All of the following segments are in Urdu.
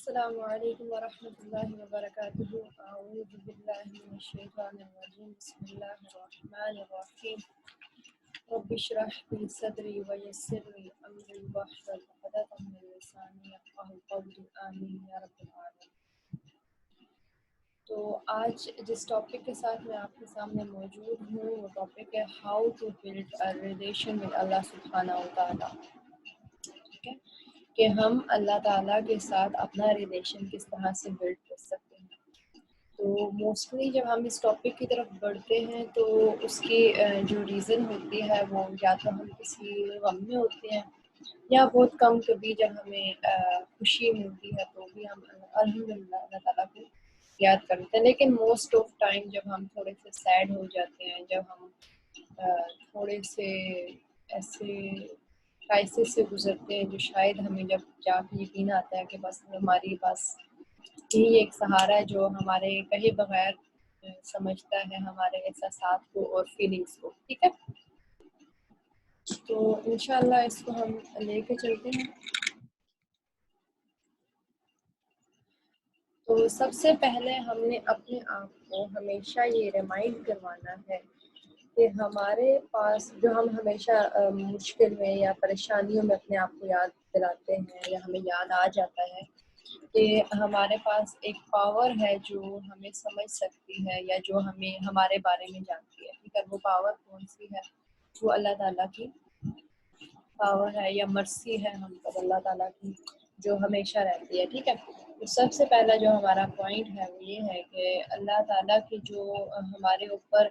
السلام علیکم ورحمۃ اللہ وبرکاتہ۔ اعوذ باللہ من الشیطان الرجیم، بسم اللہ الرحمن الرحیم۔ رب اشرح لي صدری ویسر لي امری واحلل عقدۃ من لسانی یفقهوا قولی، آمین یا رب العالمین۔ تو آج جس ٹاپک کے ساتھ میں آپ کے سامنے موجود ہوں وہ ٹاپک ہے how to build a relation with اللہ سبحانہ و تعالیٰ۔ ٹھیک ہے کہ ہم اللہ تعالیٰ کے ساتھ اپنا ریلیشن کس طرح سے بلڈ کر سکتے ہیں۔ تو موسٹلی جب ہم اس ٹاپک کی طرف بڑھتے ہیں تو اس کی جو ریزن ہوتی ہے وہ یا تو ہم کسی غم میں ہوتے ہیں یا بہت کم کبھی جب ہمیں خوشی ملتی ہے تو بھی ہم الحمدللہ اللہ تعالیٰ کو یاد کرتے ہیں، لیکن موسٹ آف ٹائم جب ہم تھوڑے سے سیڈ ہو جاتے ہیں، جب ہم تھوڑے سے ایسے کرائسس سے گزرتے ہیں جو شاید ہمیں جب جا کے یقین آتا ہے کہ بس ہماری بس یہی ایک سہارا ہے جو ہمارے کہے بغیر سمجھتا ہے ہمارے احساسات کو اور فیلنگس کو۔ ٹھیک ہے، تو انشاءاللہ اس کو ہم لے کے چلتے ہیں۔ تو سب سے پہلے ہم نے اپنے آپ کو ہمیشہ یہ ریمائنڈ کروانا ہے کہ ہمارے پاس جو ہم ہمیشہ مشکل میں یا پریشانیوں میں اپنے آپ کو یاد دلاتے ہیں یا ہمیں یاد آ جاتا ہے کہ ہمارے پاس ایک پاور ہے جو ہمیں سمجھ سکتی ہے یا جو ہمیں ہمارے بارے میں جانتی ہے۔ ٹھیک ہے، وہ پاور کون سی ہے؟ وہ اللہ تعالیٰ کی پاور ہے یا مرسی ہے ہم پر اللہ تعالیٰ کی جو ہمیشہ رہتی ہے۔ ٹھیک ہے، تو سب سے پہلا جو ہمارا پوائنٹ ہے وہ یہ ہے کہ اللہ تعالیٰ کی جو ہمارے اوپر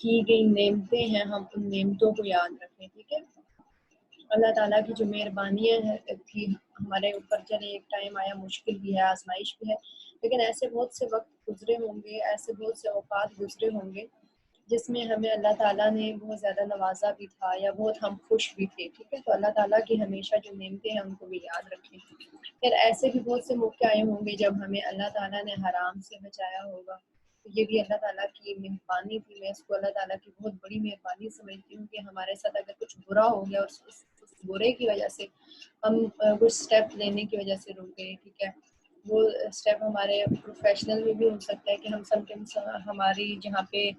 کی گئی نعمتیں ہیں ہم ان نعمتوں کو یاد رکھیں۔ ٹھیک ہے، اللہ تعالیٰ کی جو مہربانیاں تھی ہمارے اوپر، چلے ایک ٹائم آیا مشکل بھی ہے، آزمائش بھی ہے، لیکن ایسے بہت سے وقت گزرے ہوں گے، ایسے بہت سے اوقات گزرے ہوں گے جس میں ہمیں اللہ تعالیٰ نے بہت زیادہ نوازا بھی تھا یا بہت ہم خوش بھی تھے۔ ٹھیک ہے، تو اللہ تعالیٰ کی ہمیشہ جو نعمتیں ہیں ان کو بھی یاد رکھیں۔ پھر ایسے بھی بہت سے موقع آئے ہوں گے جب ہمیں اللہ تعالیٰ نے حرام سے بچایا ہوگا، تو یہ بھی اللہ تعالیٰ کی مہربانی تھی۔ میں اس کو اللہ تعالیٰ کی بہت بڑی مہربانی سمجھتی ہوں کہ ہمارے ساتھ اگر کچھ برا ہو گیا اور اس برے کی وجہ سے ہم کچھ اسٹیپ لینے کی وجہ سے رک گئے، ٹھیک ہے، وہ اسٹیپ ہمارے پروفیشنل میں بھی ہو سکتا ہے کہ ہم ہماری جہاں پہ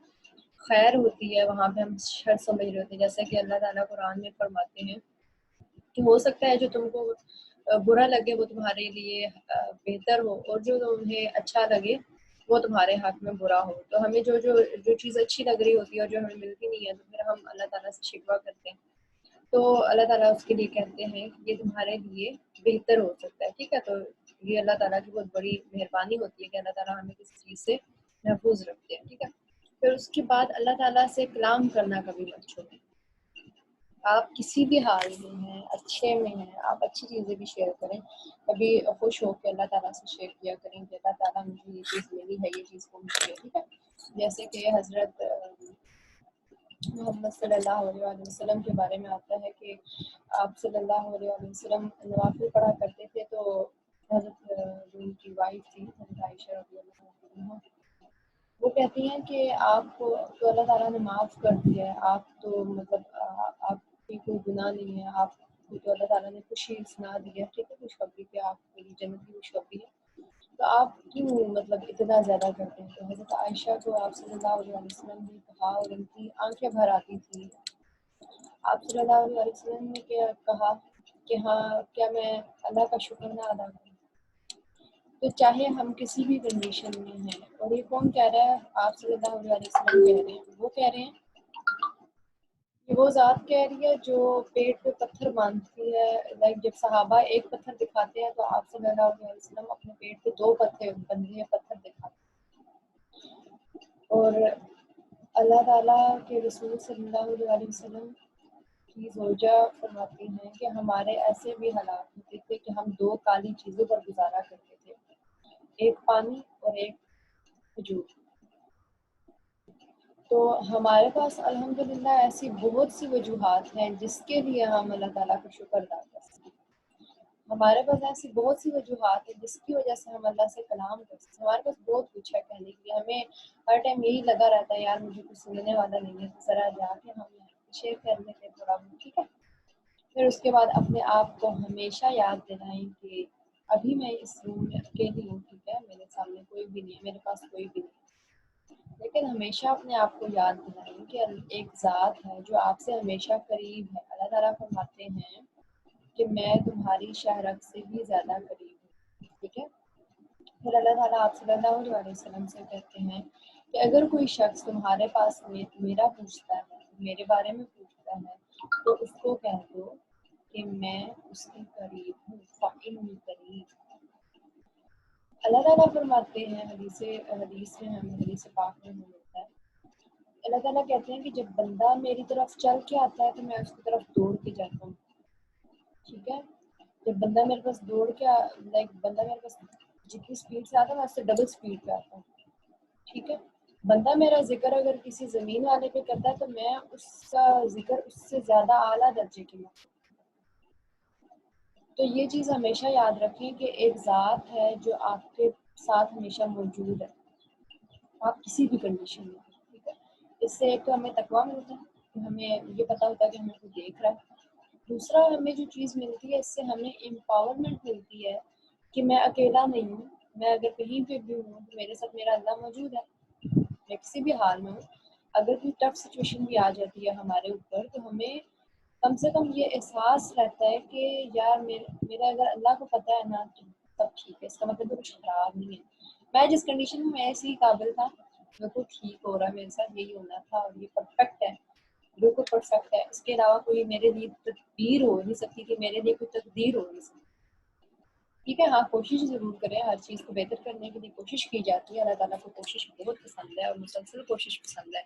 خیر ہوتی ہے وہاں پہ ہم شر سمجھ رہے ہوتے ہیں، جیسا کہ اللہ تعالیٰ قرآن میں فرماتے ہیں کہ ہو سکتا ہے جو تم کو برا لگے وہ تمہارے لیے بہتر ہو، اور جو تمہیں اچھا لگے وہ تمہارے حق میں برا ہو۔ تو ہمیں جو چیز اچھی لگ رہی ہوتی ہے اور جو ہمیں ملتی نہیں ہے تو پھر ہم اللہ تعالیٰ سے شکوہ کرتے ہیں، تو اللہ تعالیٰ اس کے لیے کہتے ہیں کہ یہ تمہارے لیے بہتر ہو سکتا ہے۔ ٹھیک ہے، تو یہ اللہ تعالیٰ کی بہت بڑی مہربانی ہوتی ہے کہ اللہ تعالیٰ ہمیں کسی چیز سے محفوظ رکھتے ہیں۔ ٹھیک ہے، پھر اس کے بعد اللہ تعالیٰ سے کلام کرنا کبھی مت چھوڑیں۔ آپ کسی بھی حال میں ہیں، اچھے میں ہیں، آپ اچھی چیزیں بھی شیئر کریں، کبھی خوش ہو کے اللہ تعالیٰ سے شیئر کیا کریں کہ اللہ تعالیٰ مجھے یہ چیز ملی ہے، یہ چیز کو مجھے۔ ٹھیک ہے، جیسے کہ حضرت محمد صلی اللہ علیہ وسلم کے بارے میں آتا ہے کہ آپ صلی اللہ علیہ وسلم نوافل پڑھا کرتے تھے، تو حضرت جو ان کی وائف تھی حضرت عائشہ رضی اللہ عنہا، وہ کہتی ہیں کہ آپ کو تو اللہ تعالیٰ نے معاف کر دیا ہے، آپ تو مطلب آپ کی کوئی گناہ نہیں ہے، آپ کو تو اللہ تعالیٰ نے خوشی سنا دی ہے، ٹھیک ہے، خوشخبری کہ آپ کے لیے جنت کی خوشخبری ہے، تو آپ کیوں مطلب اتنا زیادہ کرتے ہیں؟ تو حضرت عائشہ کو آپ صلی اللہ علیہ وسلم نے کہا اور ان کی آنکھیں بھر آتی تھی۔ آپ صلی اللہ علیہ وسلم نے کہا کہ ہاں کیا میں اللہ کا شکر نہ ادا کروں؟ تو چاہے ہم کسی بھی کنڈیشن میں ہیں، اور یہ کون کہہ رہا ہے؟ آپ صلی اللہ علیہ وسلم کہہ رہے ہیں، وہ کہہ رہے ہیں کہ وہ ذات کہہ رہی ہے جو پیٹ پہ پتھر باندھتی ہے، لائک جب صحابہ ایک پتھر دکھاتے ہیں تو آپ صلی اللہ علیہ وسلم اپنے پیٹ پہ 2 پتھر بندھے پتھر دکھاتے ہیں۔ اور اللہ تعالیٰ کے رسول صلی اللہ علیہ وسلم کی زوجہ فرماتی ہیں کہ ہمارے ایسے بھی حالات ہوتے تھے کہ ہم 2 کالی چیزوں پر گزارا کرتے تھے، ایک پانی اور ایک کھجور۔ تو ہمارے پاس الحمدللہ ایسی بہت سی وجوہات ہیں جس کے لیے ہم اللہ تعالیٰ کا شکر ادا کر سکتے ہیں۔ ہمارے پاس ایسی بہت سی وجوہات ہیں جس کی وجہ سے ہم اللہ سے کلام کر سکتے ہیں۔ ہمارے پاس بہت کچھ ہے کہنے کے لیے، ہمیں ہر ٹائم یہی لگا رہتا ہے یار مجھے کچھ سننے والا نہیں ہے، تو ذرا جا کے ہم شیئر کر لیتے تھوڑا بہت۔ ٹھیک ہے، پھر اس کے بعد اپنے آپ کو ہمیشہ یاد دلائیں کہ ابھی میں اس روم میں اکیلی ہوں، ٹھیک ہے، میرے سامنے کوئی بھی نہیں ہے، میرے پاس کوئی بھی نہیں، لیکن ہمیشہ اپنے آپ کو یاد دلائیں کہ ایک ذات ہے جو آپ سے ہمیشہ قریب ہے۔ اللہ تعالیٰ فرماتے ہیں کہ میں تمہاری شہرک سے بھی زیادہ قریب ہوں، ٹھیک ہے۔ پھر اللہ تعالیٰ آپ صلی اللہ علیہ وسلم سے کہتے ہیں کہ اگر کوئی شخص تمہارے پاس میرا پوچھتا ہے، میرے بارے میں پوچھتا ہے، تو اس کو کہہ دو کہ میں اس کے قریب ہوں، فَإِنِّي قریب۔ اللہ تعالیٰ فرماتے ہیں حدیث میں حدیث پاک میں ملتا ہے، اللہ تعالیٰ کہتے ہیں کہ جب بندہ میری طرف چل کے آتا ہے تو میں اس کی طرف دوڑ کے جاتا ہوں، ٹھیک ہے۔ جب بندہ میرے پاس دوڑ کے بندہ میرے پاس جتنی سپیڈ سے آتا ہے میں اس سے ڈبل سپیڈ پہ آتا ہوں، ٹھیک ہے۔ بندہ میرا ذکر اگر کسی زمین والے پہ کرتا ہے تو میں اس کا ذکر اس سے زیادہ اعلیٰ درجے کی میں۔ تو یہ چیز ہمیشہ یاد رکھیں کہ ایک ذات ہے جو آپ کے ساتھ ہمیشہ موجود ہے، آپ کسی بھی کنڈیشن میں، ٹھیک ہے۔ اس سے ایک تو ہمیں تقویٰ ملتا ہے کہ ہمیں یہ پتہ ہوتا ہے کہ ہمیں کوئی دیکھ رہا ہے۔ دوسرا ہمیں جو چیز ملتی ہے اس سے ہمیں امپاورمنٹ ملتی ہے کہ میں اکیلا نہیں ہوں، میں اگر کہیں پہ بھی ہوں تو میرے ساتھ میرا اللہ موجود ہے، میں کسی بھی حال میں ہوں۔ اگر کوئی ٹف سچویشن بھی آ جاتی ہے ہمارے اوپر تو ہمیں کم سے کم یہ احساس رہتا ہے کہ یار میرا اگر اللہ کو پتہ ہے نا تو سب ٹھیک ہے، اس کا مطلب کچھ خراب نہیں ہے، میں جس کنڈیشن میں ایسے ہی قابل تھا بالکل ٹھیک ہو رہا ہے، میرے ساتھ یہی ہونا تھا اور یہ پرفیکٹ ہے، بالکل پرفیکٹ ہے، اس کے علاوہ کوئی میرے لیے تدبیر ہو نہیں سکتی کہ میرے لیے کوئی تقدیر ہو نہیں سکتی، ٹھیک ہے۔ ہاں کوشش ضرور کریں، ہر چیز کو بہتر کرنے کے لیے کوشش کی جاتی ہے، اللہ تعالیٰ کو کوشش بہت پسند ہے اور مسلسل کوشش پسند ہے،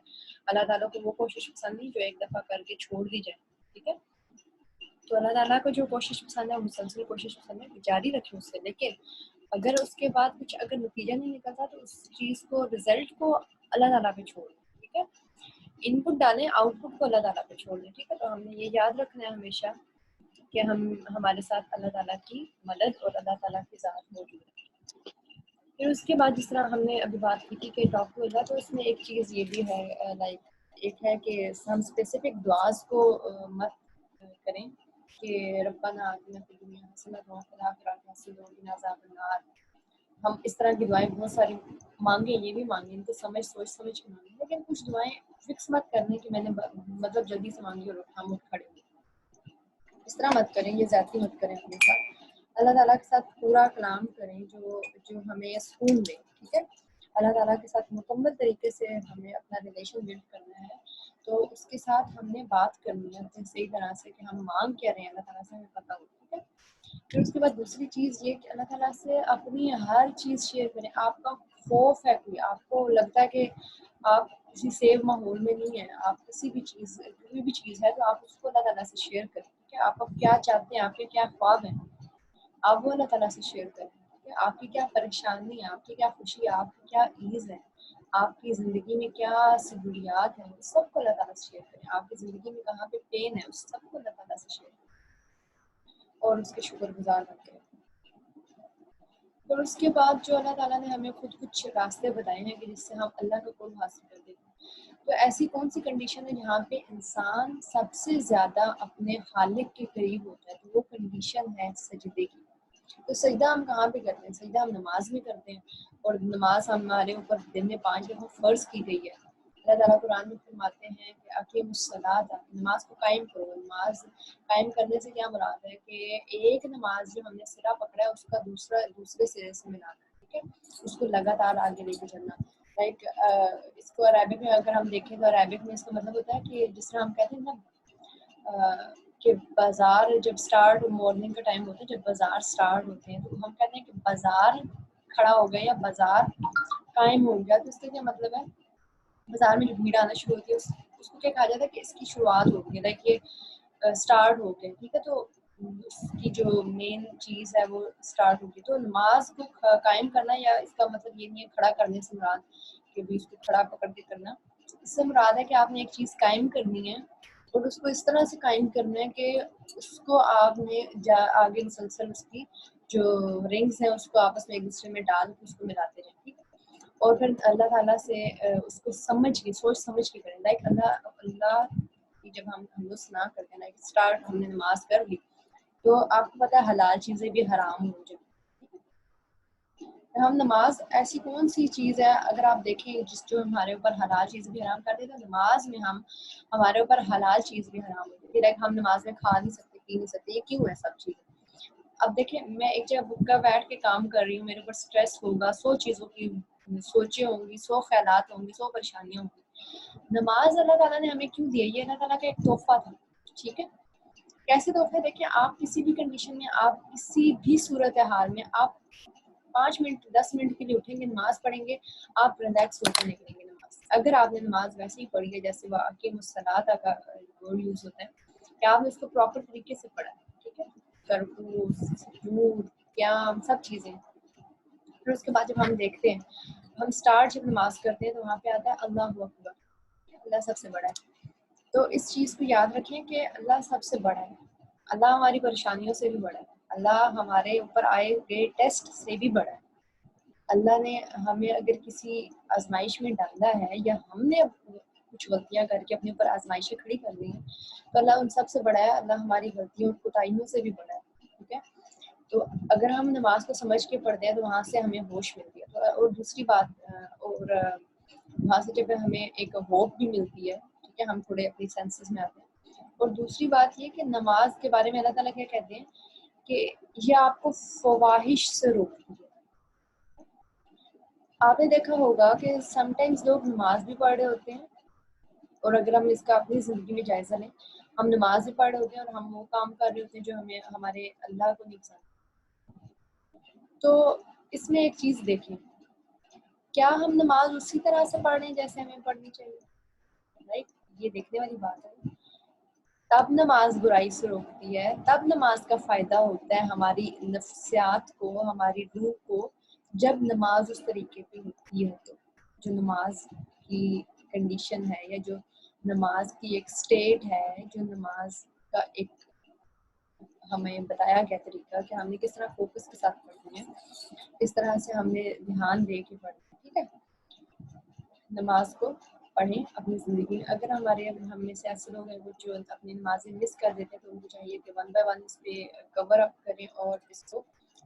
اللہ تعالیٰ کو وہ کوشش پسند نہیں جو ایک دفعہ کر کے چھوڑ دی جائے، ٹھیک ہے۔ تو اللہ تعالیٰ کو جو کوشش پسند ہے مسلسل کوشش پسند ہے کہ جاری رکھیں اس سے، لیکن اگر اس کے بعد کچھ اگر نتیجہ نہیں نکلتا تو اس چیز کو رزلٹ کو اللہ تعالیٰ پہ چھوڑ دیں، ٹھیک ہے۔ ان پٹ ڈالیں، آؤٹ پٹ کو اللہ تعالیٰ پہ چھوڑ دیں، ٹھیک ہے۔ تو ہم نے یہ یاد رکھنا ہے ہمیشہ کہ ہمارے ساتھ اللہ تعالیٰ کی مدد اور اللہ تعالیٰ کی ذات موجود ہے۔ پھر اس کے بعد جس طرح ہم نے ابھی بات کی تھی کہ ٹاک ٹو اللہ، تو اس میں ایک چیز یہ بھی ہے ایک ہے کہ ہم اسپیسیفک دعاز کو مت کریں کہ ربنا آتنا فی الدنیا حسنۃ وفی الآخرۃ حسنۃ وقنا عذاب النار۔ ہم اس طرح کی دعائیں بہت ساری مانگیں، یہ بھی مانگیں، ان کو سوچ سمجھ کے مانگیں، لیکن کچھ دعائیں فکس مت کرنے کہ میں نے مطلب جلدی سے مانگی اور ہم اٹھ کھڑے ہوئے، اس طرح مت کریں، یہ زیادتی مت کریں اپنے ساتھ، اللہ تعالیٰ کے ساتھ پورا کلام کریں جو ہمیں سکون دے، ٹھیک ہے۔ اللہ تعالیٰ کے ساتھ مکمل طریقے سے ہمیں اپنا ریلیشن بلڈ کرنا ہے، تو اس کے ساتھ ہم نے بات کرنی ہے صحیح طرح سے کہ ہم مانگ کیا رہے ہیں، اللہ تعالیٰ سے ہمیں پتہ ہو، ٹھیک ہے۔ پھر اس کے بعد دوسری چیز یہ کہ اللہ تعالیٰ سے اپنی ہر چیز شیئر کریں۔ آپ کا خوف ہے کوئی، آپ کو لگتا ہے کہ آپ کسی سیف ماحول میں نہیں ہیں، آپ کوئی بھی چیز ہے تو آپ اس کو اللہ تعالیٰ سے شیئر کریں کہ آپ اب کیا چاہتے ہیں، آپ کے کیا خواب ہیں، آپ وہ اللہ تعالیٰ سے شیئر کریں کہ آپ کی کیا پریشانی ہے، آپ کی کیا خوشی ہے، آپ کی کیا ایز ہے، آپ کی زندگی میں کیا سہولیات ہیں، اس سب کو اللہ تعالیٰ سے شیئر کریں، آپ کی زندگی میں کہاں پہ پین ہے اس سب کو اللہ تعالیٰ سے شیئر کریں اور اس کے شکر گزار بنتے ہیں۔ اور اس کے بعد جو اللہ تعالیٰ نے ہمیں خود کچھ راستے بتائے ہیں کہ جس سے ہم اللہ کا قرب حاصل کر دیتے ہیں، تو ایسی کون سی کنڈیشن ہے جہاں پہ انسان سب سے زیادہ اپنے خالق کے قریب ہوتا ہے، تو وہ کنڈیشن ہے سجدے کی۔ تو سجدہ ہم کہاں پہ کرتے ہیں؟ سجدہ ہم نماز میں کرتے ہیں، اور نماز ہمارے اوپر دن میں 5 دفعہ فرض کی گئی ہے۔ اللہ تعالیٰ قرآن میں فرماتے ہیں کہ اقیموا الصلاۃ، نماز کو قائم کرو۔ نماز قائم کرنے سے کیا مراد ہے کہ ایک نماز جو ہم نے سرا پکڑا ہے اس کا دوسرے سرے سے ملانا، ٹھیک ہے، اس کو لگاتار آگے لے کے چلنا۔ لائک اس کو عربک میں اگر ہم دیکھیں تو عربک میں اس کا مطلب ہوتا ہے کہ جس طرح ہم کہتے ہیں نا کہ بازار جب سٹارٹ مارننگ کا ٹائم ہوتا ہے، جب بازار سٹارٹ ہوتے ہیں تو ہم کہتے ہیں کہ بازار کھڑا ہو گیا یا بازار قائم ہو گیا، تو اس کا کیا مطلب ہے؟ بازار میں جو بھیڑ آنا شروع ہوتی ہے اس کو کیا کہا جاتا ہے کہ اس کی شروعات ہوتی ہے، لائک یہ اسٹارٹ ہو گئے، ٹھیک ہے۔ تو اس کی جو مین چیز ہے وہ اسٹارٹ ہوگی۔ تو نماز کو قائم کرنا، یا اس کا مطلب یہ نہیں ہے کھڑا کرنے سے مراد کہ بھی اس کو کھڑا پکڑ کے کرنا، اس سے مراد ہے کہ آپ نے ایک چیز قائم کرنی ہے اور اس کو اس طرح سے قائم کرنا ہے کہ اس کو آپ نے آگے مسلسل اس کی جو رنگز ہیں اس کو آپس میں ایک دوسرے میں ڈال کے اس کو ملاتے رہیں، ٹھیک ہے۔ اور پھر اللہ تعالیٰ سے اس کو سوچ سمجھ کے کریں، لائک اللہ کی جب ہم لوگ سنا کرتے ہیں، لائک اسٹارٹ ہم نے نماز کر لی تو آپ کو پتہ ہے حلال چیزیں بھی حرام ہو جائیں، ہم نماز ایسی کون سی چیز ہے اگر آپ دیکھیں جو ہمارے اوپر حلال چیز بھی حرام کر دیتے ہیں، نماز میں ہمارے اوپر حلال چیز بھی حرام ہوتی ہے. لائک ہم نماز میں کھا نہیں سکتے، پی نہیں سکتے. یہ کیوں ہے سب چیزیں؟ اب دیکھیں میں ایک جگہ بھوکا بیٹھ کے کام کر رہی ہوں، میرے اوپر اسٹریس ہوگا، 100 چیزوں کی سوچیں ہوں گی، 100 خیالات ہوں گی، 100 پریشانیاں ہوں گی. نماز اللہ تعالیٰ نے ہمیں کیوں دی ہے؟ یہ اللہ تعالیٰ کا ایک تحفہ تھا. ٹھیک ہے، کیسے تحفے؟ دیکھیں آپ کسی بھی کنڈیشن میں، آپ کسی بھی صورت حال میں، آپ 5 منٹ 10 منٹ کے لیے اٹھیں گے، نماز پڑھیں گے، آپ ریلیکس ہو کر نکلیں گے نماز. اگر آپ نے نماز ویسے ہی پڑھی ہے جیسے واقعی الصلاۃ کا ورڈ یوز ہوتا ہے کہ آپ نے اس کو پراپر طریقے سے پڑھا ہے. ٹھیک ہے، رکوع، سجود، قیام، سب چیزیں. پھر اس کے بعد جب ہم دیکھتے ہیں، ہم سٹارٹ جب نماز کرتے ہیں تو وہاں پہ آتا ہے اللہ اکبر، اللہ سب سے بڑا ہے. تو اس چیز کو یاد رکھیں کہ اللہ سب سے بڑا ہے، اللہ ہماری پریشانیوں سے بھی بڑا ہے، اللہ ہمارے اوپر آئے گئے ٹیسٹ سے بھی بڑا ہے. اللہ نے ہمیں اگر کسی آزمائش میں ڈالا ہے یا ہم نے کچھ غلطیاں کر کے اپنے اوپر آزمائشیں کھڑی کر لی ہیں تو اللہ ان سب سے بڑا ہے، اللہ ہماری غلطیوں اور کوتاہیوں سے بھی بڑا ہے. ٹھیک ہے، تو اگر ہم نماز کو سمجھ کے پڑھتے ہیں تو وہاں سے ہمیں ہوش ملتی ہے. اور دوسری بات، اور وہاں سے جب ہمیں ایک ہوپ بھی ملتی ہے. ٹھیک ہے، ہم تھوڑے اپنی سینسز میں آتے ہیں. اور دوسری بات یہ کہ نماز کے بارے میں اللہ تعالیٰ کیا کہتے ہیں کہ یہ آپ کو فواہش سے روکتی ہے. آپ نے دیکھا ہوگا کہ سم ٹائمز لوگ نماز بھی پڑھ رہے ہوتے ہیں، اور اگر ہم اس کا اپنی زندگی میں جائزہ لیں، ہم نماز بھی پڑھ رہے ہوتے ہیں اور ہم وہ کام کر رہے ہوتے ہیں جو ہمیں ہمارے اللہ کو نہیں پسند. تو اس میں ایک چیز دیکھیں، کیا ہم نماز اسی طرح سے پڑھ رہے ہیں جیسے ہمیں پڑھنی چاہیے؟ رائٹ، یہ دیکھنے والی بات ہے. تب نماز برائی سے روکتی ہے، تب نماز کا فائدہ ہوتا ہے ہماری نفسیات کو، ہماری روح کو، جب نماز اس طریقے پہ ہوتی ہے. تو جو نماز کی کنڈیشن ہے یا جو نماز کی ایک سٹیٹ ہے، جو نماز کا ایک ہمیں بتایا گیا طریقہ کہ ہم نے کس طرح فوکس کے ساتھ پڑھنی ہے، اس طرح سے ہم نے دھیان دے کے پڑھنا ہے. ٹھیک ہے، نماز کو پڑھیں اپنی زندگی میں. اگر ہم میں سے ایسے لوگ ہیں وہ جو اپنی نمازیں مس کر دیتے ہیں تو ان کو چاہیے کہ 1 بائی 1 اس پہ کور اپ کریں اور اس کو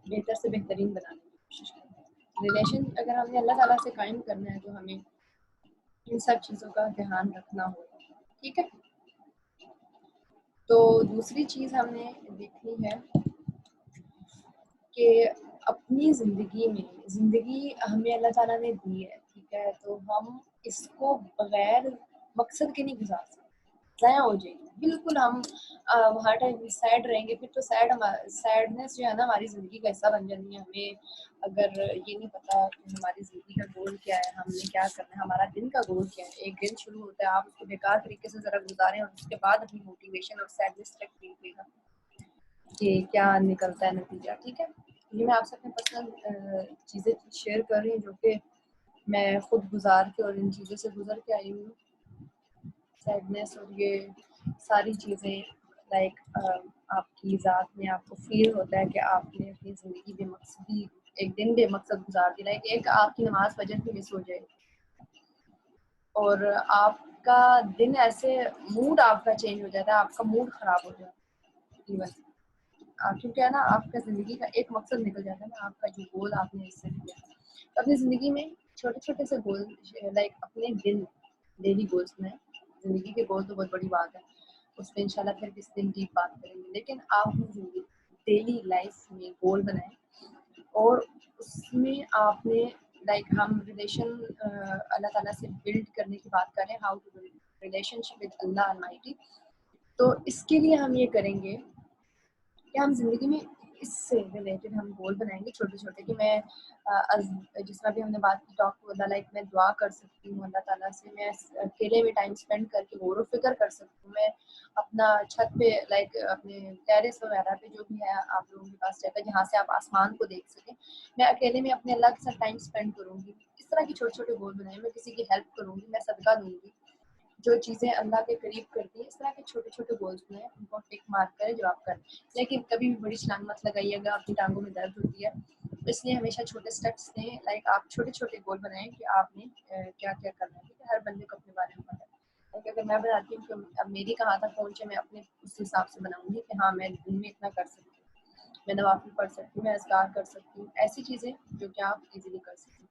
بہتر سے بہترین بنانے کی کوشش کریں. ریلیشن اگر ہم نے اللہ تعالیٰ سے قائم کرنا ہے تو ہمیں ان سب چیزوں کا دھیان رکھنا ہوگا. ٹھیک ہے، تو دوسری چیز ہم نے دیکھنی ہے کہ اپنی زندگی ہمیں اللہ تعالیٰ نے دی ہے. ٹھیک ہے، تو ہم اس کو بغیر مقصد کے نہیں گزار سکتے، ضائع ہو جائے گی بالکل. ہم ہر ٹائم سیڈ رہیں گے، پھر تو سیڈنس جو ہے نا ہماری زندگی کا حصہ بن جانی ہے. ہمیں اگر یہ نہیں پتا کہ ہماری زندگی کا گول کیا ہے، ہم نے کیا کرنا ہے، ہمارا دن کا گول کیا ہے. ایک دن شروع ہوتا ہے، آپ اس کو بیکار طریقے سے ذرا گزاریں اور اس کے بعد اپنی موٹیویشن اور سیڈنس تک دیکھیے گا کہ کیا نکلتا ہے نتیجہ. ٹھیک ہے، یہ میں آپ سے اپنے پرسنل چیزیں شیئر کر رہی ہوں جو کہ میں خود گزار کے اور ان چیزوں سے گزر کے آئی ہوں. سیڈنس اور یہ ساری چیزیں لائک آپ کی ذات میں آپ کو فیل ہوتا ہے کہ آپ نے اپنی زندگی بے مقصدی ایک دن بے مقصد گزار دی. لائک ایک آپ کی نماز فجر کی مس ہو جائے اور آپ کا دن ایسے موڈ آپ کا چینج ہو جاتا ہے، آپ کا موڈ خراب ہو جاتا ہے ایون. کیونکہ ہے نا آپ کا زندگی کا ایک مقصد نکل جاتا ہے نا، آپ کا جو گول آپ نے اس سے لیا. اپنی زندگی میں چھوٹے چھوٹے سے گول لائک اپنے ڈیلی گولس میں، زندگی کے گول تو بہت بڑی بات ہے، اس پہ انشاءاللہ پھر کس دن ڈیپ بات کریں گے. لیکن آپ اپنی زندگی ڈیلی لائف میں گول بنائیں اور اس میں آپ نے لائک ہم ریلیشن اللہ تعالیٰ سے بلڈ کرنے کی بات کریں، how to build relationship with Allah almighty. تو اس کے لیے ہم یہ کریں گے کہ ہم زندگی میں اس سے ریلیٹڈ ہم گول بنائیں گے چھوٹے چھوٹے کہ میں جس طرح بھی ہم نے بات کی ٹاک ٹو اللہ، لائک میں دعا کر سکتی ہوں اللہ تعالیٰ سے، میں اکیلے میں ٹائم اسپینڈ کر کے غور و فکر کر سکتی ہوں، میں اپنا چھت پہ لائک اپنے ٹیرس وغیرہ پہ جو بھی ہے آپ لوگوں کے پاس جگہ جہاں سے آپ آسمان کو دیکھ سکیں، میں اکیلے میں اپنے اللہ کے ساتھ ٹائم اسپینڈ کروں گی. اس طرح کی چھوٹے چھوٹے گول بنائیں. میں کسی کی ہیلپ کروں گی، میں صدقہ دوں گی، جو چیزیں اللہ کے قریب کرتی ہیں. اس طرح کے چھوٹے چھوٹے گولس بنائیں، ان کو ٹک مارک کریں جو آپ کریں. لیکن کبھی بھی بڑی چھلانگ مت لگائیے اگر آپ کی ٹانگوں میں درد ہوتی ہے. اس لیے ہمیشہ چھوٹے اسٹیپس لیں، لائک آپ چھوٹے چھوٹے گول بنائیں کہ آپ نے کیا کیا کرنا ہے. کیونکہ ہر بندے کو اپنے بارے میں پتہ ہے. اگر میں بتاتی ہوں کہ اب میری کہاں تک پہنچے، میں اپنے اس حساب سے بناؤں گی کہ ہاں میں دن میں اتنا کر سکتی ہوں، میں نوافل پڑھ سکتی ہوں، میں اذکار کر سکتی ہوں. ایسی چیزیں جو کہ آپ ایزیلی کر سکیں.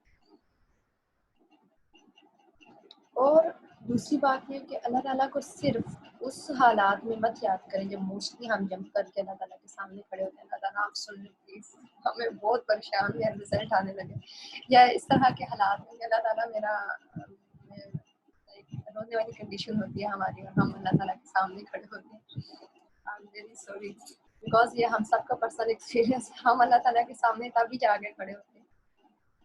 اور دوسری بات یہ کہ اللہ تعالیٰ کو صرف اس حالات میں مت یاد کریں جب موسٹلی ہم جمپ کر کے اللہ تعالیٰ کے سامنے کھڑے ہوتے ہیں. اللہ تعالیٰ آپ سن لیں پلیز, ہمیں بہت پریشان ہے رزلٹ آنے لگے, یا اس طرح کے حالات میں کہ اللہ تعالیٰ میرا رونے والی کنڈیشن ہوتی ہے ہماری اور ہم اللہ تعالیٰ کے سامنے کھڑے ہوتے ہیں. I'm really sorry بیکاز یہ ہم سب کا پرسنل ایکسپیرینس ہے. ہم اللہ تعالیٰ کے سامنے تبھی جا کے کھڑے ہوتے ہیں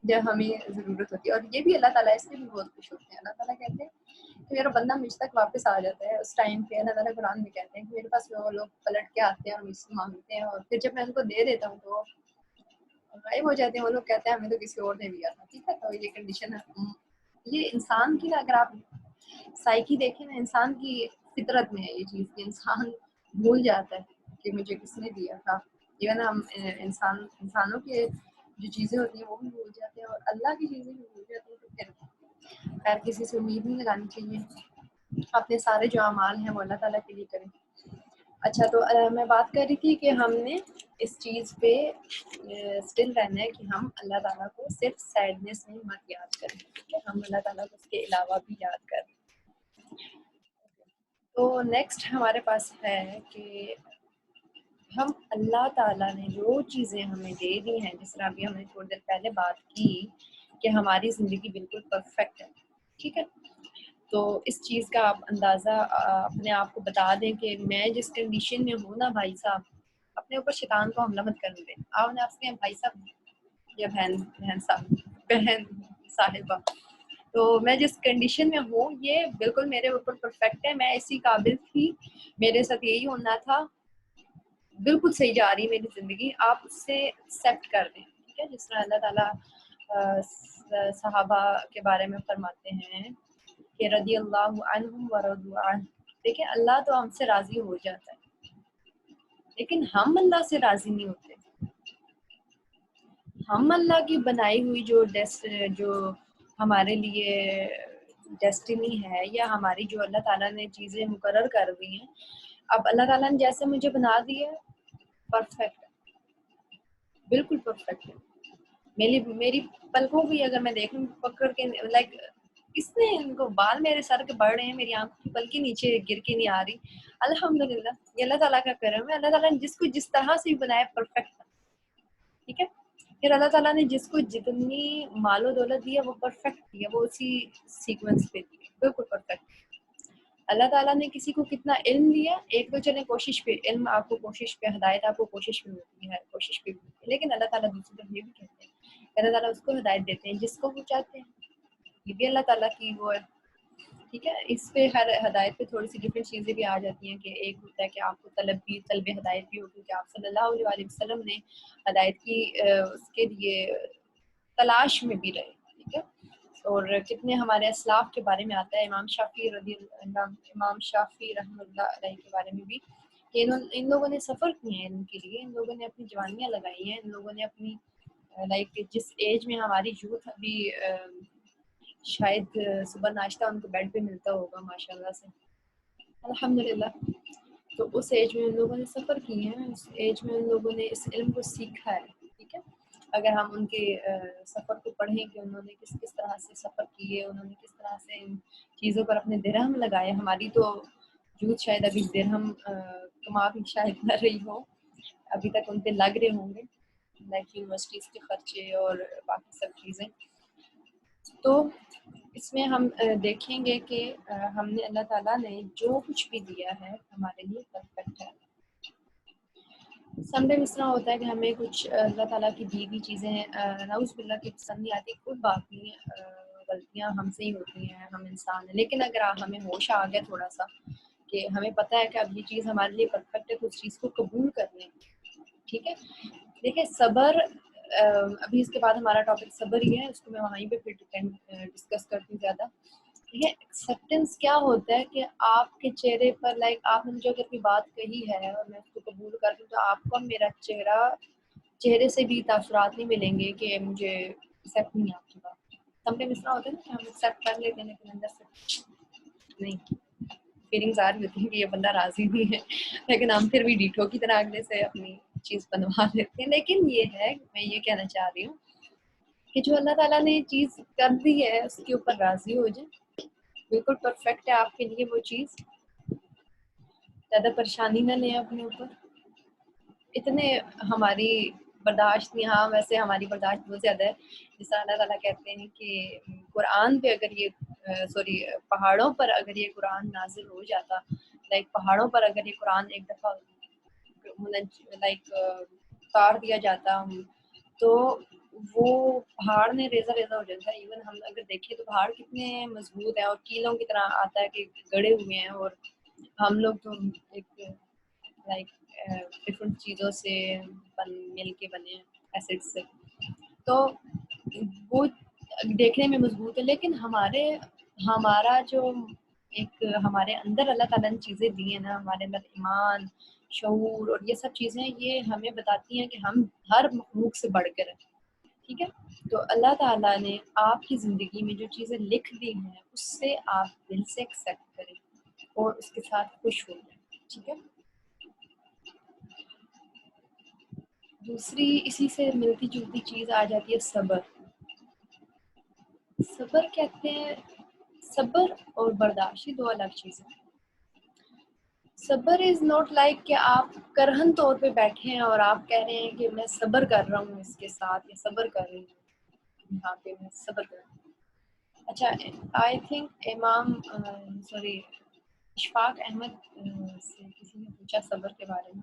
جب ہمیں ضرورت ہوتی ہے. اور یہ بھی اللہ تعالیٰ اس میں بھی بہت خوش ہوتے ہیں. اللہ تعالیٰ کہتے ہیں کہ میرا بندہ مجھ تک واپس آ جاتا ہے اس ٹائم پہ. اللہ تعالیٰ قرآن میں کہتے ہیں کہ میرے پاس وہ لوگ پلٹ کے آتے ہیں اور مجھ سے مانگتے ہیں, اور پھر جب میں ان کو دے دیتا ہوں تو غائب ہو جاتے ہیں. وہ لوگ کہتے ہیں ہمیں تو کسی اور نے دیا تھا. ٹھیک ہے, تو یہ کنڈیشن ہے. یہ انسان کی, اگر آپ سائیکی دیکھیں نا, انسان کی فطرت میں ہے یہ چیز کہ انسان بھول جاتا ہے کہ مجھے کس نے دیا تھا. ایون ہم انسانوں کے جو چیزیں ہوتی ہیں وہ بھی بھول جاتے ہیں, اور اللہ کی چیزیں بھی بھول جاتے ہیں. تو پھر خیر کسی سے امید نہیں لگانی چاہیے. اپنے سارے جو اعمال ہیں وہ اللہ تعالیٰ کے لیے کریں. اچھا, تو میں بات کر رہی تھی کہ ہم نے اس چیز پہ اسٹل رہنا ہے کہ ہم اللہ تعالیٰ کو صرف سیڈنس میں مت یاد کریں, کہ ہم اللہ تعالیٰ کو اس کے علاوہ بھی یاد کریں. تو نیکسٹ ہمارے پاس ہے کہ ہم اللہ تعالیٰ نے جو چیزیں ہمیں دے دی ہیں, جس طرح ابھی ہم نے تھوڑی دیر پہلے بات کی کہ ہماری زندگی بالکل پرفیکٹ ہے. ٹھیک ہے, تو اس چیز کا آپ اندازہ اپنے آپ کو بتا دیں کہ میں جس کنڈیشن میں ہوں نا بھائی صاحب, اپنے اوپر شیطان کو حملہ مت کرنے دیں. آپ نے آپ سے بھائی صاحب یا بہن صاحبہ, تو میں جس کنڈیشن میں ہوں یہ بالکل میرے اوپر پرفیکٹ ہے. میں اسی قابل تھی, میرے ساتھ یہی ہونا تھا, بالکل صحیح جا رہی میری زندگی. آپ اس سے ایکسیپٹ کر دیں. ٹھیک ہے, جس طرح اللہ تعالیٰ صحابہ کے بارے میں فرماتے ہیں کہ رضی اللہ عنہم ورضوا عنہ. دیکھیں اللہ تو ہم سے راضی ہو جاتا ہے, لیکن ہم اللہ سے راضی نہیں ہوتے. ہم اللہ کی بنائی ہوئی جو ہمارے لیے ڈیسٹینی ہے, یا ہماری جو اللہ تعالیٰ نے چیزیں مقرر کر دی ہیں, اب اللہ تعالیٰ نے جیسے مجھے بنا دی ہے پرفیکٹ, بالکل پرفیکٹ ہے. میری پلکوں بھی اگر میں دیکھوں پکڑ کے, لائک کس نے ان کو بال میرے سر کے بڑھ رہے ہیں, میری آنکھ کی پلکی نیچے گر کے نہیں آ رہی. الحمدللہ, یہ اللہ تعالیٰ کا کرم ہے. اللہ تعالیٰ نے جس کو جس طرح سے بھی بنایا پرفیکٹ تھا. ٹھیک ہے, پھر اللہ تعالیٰ نے جس کو جتنی مال و دولت دی ہے وہ پرفیکٹ دی ہے, وہ اسی سیکوینس پہ دی ہے, بالکل پرفیکٹ. اللہ تعالیٰ نے کسی کو کتنا علم دیا, ایک تو چلے کوشش پہ علم, آپ کو کوشش پہ ہدایت, آپ کو کوشش پہ ملتی ہے, کوشش پہ ملتی ہے. لیکن اللہ تعالیٰ دوسری طرف یہ بھی کہتے ہیں کہ اللہ تعالیٰ اس کو ہدایت دیتے ہیں جس کو وہ چاہتے ہیں. یہ بھی اللہ تعالیٰ کی وہ ہے. ٹھیک ہے, اس پہ ہر ہدایت پہ تھوڑی سی ڈفرینٹ چیزیں بھی آ جاتی ہیں کہ ایک ہوتا ہے کہ آپ کو طلب ہدایت بھی ہوگی, کہ آپ صلی اللہ علیہ وسلم نے ہدایت کی اس کے لیے تلاش میں بھی رہے. ٹھیک ہے, اور کتنے ہمارے اسلاف کے بارے میں آتا ہے, امام شافعی رحمۃ اللہ علیہ کے بارے میں بھی, کہ ان لوگوں نے سفر کیے ہیں علم کے لیے, ان لوگوں نے اپنی جوانیاں لگائی ہیں, ان لوگوں نے اپنی لائک جس ایج میں ہماری یوتھ ابھی شاید صبح ناشتہ ان کو بیڈ پہ ملتا ہوگا ماشاء اللہ سے, الحمدللہ, تو اس ایج میں ان لوگوں نے سفر کیے ہیں, اس ایج میں ان لوگوں نے اس علم کو سیکھا ہے. ٹھیک ہے, اگر ہم ان کے سفر کو پڑھیں کہ انہوں نے کس طرح سے سفر کیے, انہوں نے کس طرح سے ان چیزوں پر اپنے درہم لگائے. ہماری تو یوتھ شاید ابھی درہم کما بھی شاید نہ رہی ہو, ابھی تک ان پہ لگ رہے ہوں گے, لائک یونیورسٹیز کے خرچے اور باقی سب چیزیں. تو اس میں ہم دیکھیں گے کہ ہم نے اللہ تعالیٰ نے جو کچھ بھی دیا ہے ہمارے لیے پرفیکٹ ہے. سم ٹائم اس طرح ہوتا ہے کہ ہمیں کچھ اللہ تعالیٰ کی دی ہوئی چیزیں نعوذ باللہ کی پسند نہیں آتی. کوئی بات نہیں, غلطیاں ہم سے ہی ہوتی ہیں, ہم انسان ہیں. لیکن اگر ہمیں ہوش آ گیا تھوڑا سا کہ ہمیں پتہ ہے کہ اب یہ چیز ہمارے لیے پرفیکٹ ہے, تو اس چیز کو قبول کر لیں. ٹھیک ہے, دیکھیں صبر, ابھی اس کے بعد ہمارا ٹاپک صبر ہی ہے, اس کو میں وہیں پہ پھر ڈسکس کرتی ہوں زیادہ. یہ ایکسیپٹنس کیا ہوتا ہے کہ آپ کے چہرے پر, لائک آپ نے جو اگر کوئی بات کہی ہے اور میں اس کو قبول کر دوں, تو آپ کو میرا چہرے سے بھی تاثرات نہیں ملیں گے کہ مجھے ایکسیپٹ نہیں آپ کی بات. سم ٹائم اس طرح ہوتا ہے نا کہ ہم ایکسیپٹ کر لیتے ہیں لیکن اندر سے نہیں, فیلنگز آ رہی ہوتی ہیں کہ یہ بندہ راضی نہیں ہے, لیکن ہم پھر بھی ڈیٹھو کی طرح اگلے سے اپنی چیز بنوا لیتے ہیں. لیکن یہ ہے, میں یہ کہنا چاہ رہی ہوں کہ جو اللہ تعالیٰ نے چیز کر دی ہے اس کے اوپر راضی ہو جائیں. بالکل پرفیکٹ ہے آپ کے لیے وہ چیز, زیادہ پریشانی نہ لیں اپنے اوپر. اتنے ہماری برداشت نہیں, ہاں ویسے ہماری برداشت بہت زیادہ ہے. جس طرح اللہ تعالیٰ کہتے ہیں کہ قرآن پہ اگر یہ پہاڑوں پر اگر یہ قرآن نازل ہو جاتا, لائک پہاڑوں پر اگر یہ قرآن ایک دفعہ لائک اتار دیا جاتا تو وہ پہاڑ میں ریزہ ریزہ ہو جاتا ہے. ایون ہم اگر دیکھیں تو پہاڑ کتنے مضبوط ہیں اور کیلوں کی طرح آتا ہے کہ گڑے ہوئے ہیں, اور ہم لوگ تو ایک لائک ڈفرینٹ چیزوں سے مل کے بنے ہیں, ایسڈ سے, تو وہ دیکھنے میں مضبوط ہے. لیکن ہمارا جو ایک ہمارے اندر اللہ تعالیٰ نے چیزیں دی ہیں نا, ہمارے اندر ایمان, شعور اور یہ سب چیزیں, یہ ہمیں بتاتی ہیں کہ ہم ہر مخلوق سے بڑھ کر ہیں. ٹھیک ہے, تو اللہ تعالیٰ نے آپ کی زندگی میں جو چیزیں لکھ دی ہیں اس سے آپ دل سے ایکسیپٹ کریں اور اس کے ساتھ خوش ہو جائیں. ٹھیک ہے, دوسری اسی سے ملتی جلتی چیز آ جاتی ہے صبر. صبر کہتے ہیں, صبر اور برداشت دو الگ چیزیں. صبر از ناٹ لائک کہ آپ کرہن طور پہ بیٹھے ہیں اور آپ کہہ رہے ہیں کہ میں صبر کر رہا ہوں اس کے ساتھ, یا صبر کر رہی ہوں یہاں پہ, میں صبر کر رہی ہوں. اچھا, آئی تھنک امام اشفاق احمد سے کسی نے پوچھا صبر کے بارے میں,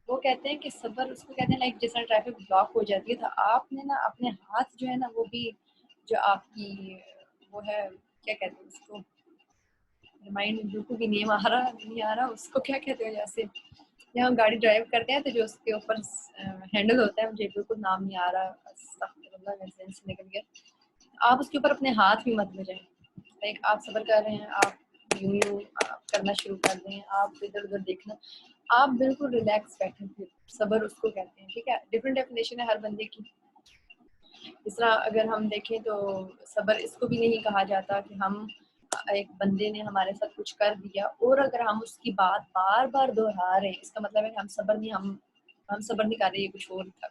وہ کہتے ہیں کہ صبر اس کو کہتے ہیں لائک جیسا ٹریفک بلاک ہو جاتی ہے تو آپ نے نا اپنے ہاتھ جو ہے نا وہ بھی جو آپ کی وہ ہے کیا کہتے ہیں اس کو, مائنڈ بالکل بھی نہیں آ رہا اس کو کیا کہتے ہیں, جیسے جب ہم گاڑی ڈرائیو کرتے ہیں تو جو اس کے اوپر ہینڈل ہوتا ہے, مجھے بالکل نام نہیں آ رہا, نکل گیا. آپ اس کے اوپر اپنے ہاتھ بھی مت بجائیں. لائک آپ صبر کر رہے ہیں, آپ یوں کرنا شروع کر دیں, آپ ادھر ادھر دیکھنا, آپ بالکل ریلیکس بیٹھیں, پھر صبر اس کو کہتے ہیں. ٹھیک ہے, ڈفرینٹ ڈیفینیشن ہے ہر بندے کی. اس طرح اگر ہم دیکھیں تو صبر اس کو بھی نہیں کہا جاتا کہ ہم ایک بندے نے ہمارے ساتھ کچھ کر دیا اور اگر ہم اس کی بات بار بار دہرا رہے ہیں, اس کا مطلب ہے کہ ہم صبر نہیں کر رہے, یہ کچھ اور تھا.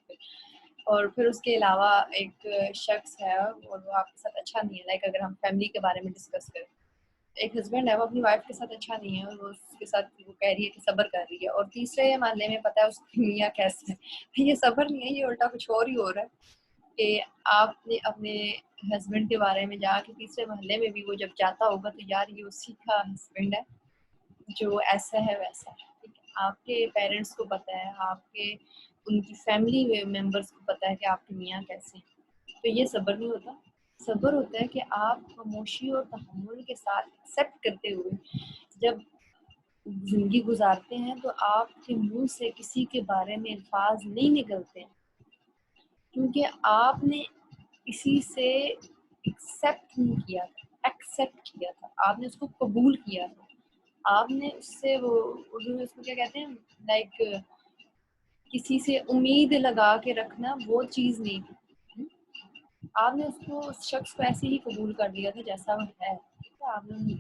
اور پھر اس کے علاوہ ایک شخص ہے اور وہ آپ کے ساتھ اچھا نہیں ہے, لائک اگر ہم فیملی کے بارے میں ڈسکس کریں, ایک ہسبینڈ ہے وہ اپنی وائف کے ساتھ اچھا نہیں ہے اور وہ اس کے ساتھ وہ کہہ رہی ہے کہ صبر کر رہی ہے, اور تیسرے محلے میں پتہ ہے اس کی میاں کیسے ہے. یہ صبر نہیں ہے, یہ الٹا کچھ اور ہی ہو رہا ہے کہ آپ نے اپنے ہسبینڈ کے بارے میں جا کے تیسرے محلے میں بھی وہ جب جاتا ہوگا تو یار یہ اسی کا ہسبینڈ ہے جو ایسا ہے ویسا ہے. ٹھیک ہے, آپ کے پیرنٹس کو پتہ ہے, آپ کے ان کی فیملی ممبرس کو پتہ ہے کہ آپ کی میاں کیسے ہیں. تو یہ صبر نہیں ہوتا. صبر ہوتا ہے کہ آپ خاموشی اور تحمل کے ساتھ ایکسیپٹ کرتے ہوئے جب زندگی گزارتے ہیں تو آپ کے منہ سے کسی کے بارے میں الفاظ نہیں نکلتے ہیں, کیونکہ آپ نے اسی سے ایکسیپٹ کیا تھا, آپ نے اس کو قبول کیا تھا, آپ نے اس سے وہ اردو میں اس کو کیا کہتے ہیں, لائک کسی سے امید لگا کے رکھنا, وہ چیز نہیں تھی. آپ نے اس کو اس شخص کو ایسے ہی قبول کر لیا تھا جیسا وہ ہے. آپ نے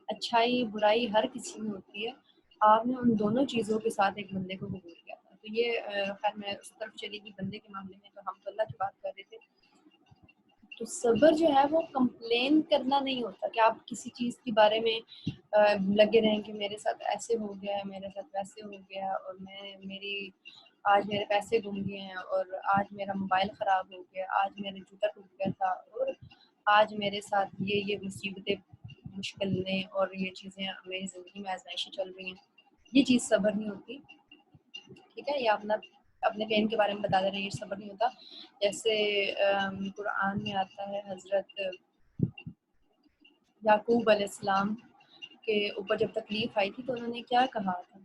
اچھائی برائی ہر کسی میں ہوتی ہے, آپ نے ان دونوں چیزوں کے ساتھ ایک بندے کو قبول کیا تھا. تو یہ خیر میں اس طرف چلی گئی بندے کے معاملے میں, تو ہم تو اللہ کی بات کر رہے تھے. تو صبر جو ہے وہ کمپلین کرنا نہیں ہوتا کہ آپ کسی چیز کے بارے میں لگے رہیں کہ میرے ساتھ ایسے ہو گیا, میرے ساتھ ویسے ہو گیا, اور آج میرے پیسے گم گئے ہیں, اور آج میرا موبائل خراب ہو گیا, آج میرا جوتا ٹوٹ گیا تھا, اور آج میرے ساتھ یہ مصیبتیں مشکلیں اور یہ چیزیں میری زندگی میں آزمائشیں چل رہی ہیں. یہ چیز صبر نہیں ہوتی. ٹھیک ہے, یہ اپنے پین کے بارے میں بتا دے رہے ہیں, یہ صبر نہیں ہوتا. جیسے قرآن میں آتا ہے حضرت یعقوب علیہ السلام کے اوپر جب تکلیف آئی تھی تو انہوں نے کیا کہا تھا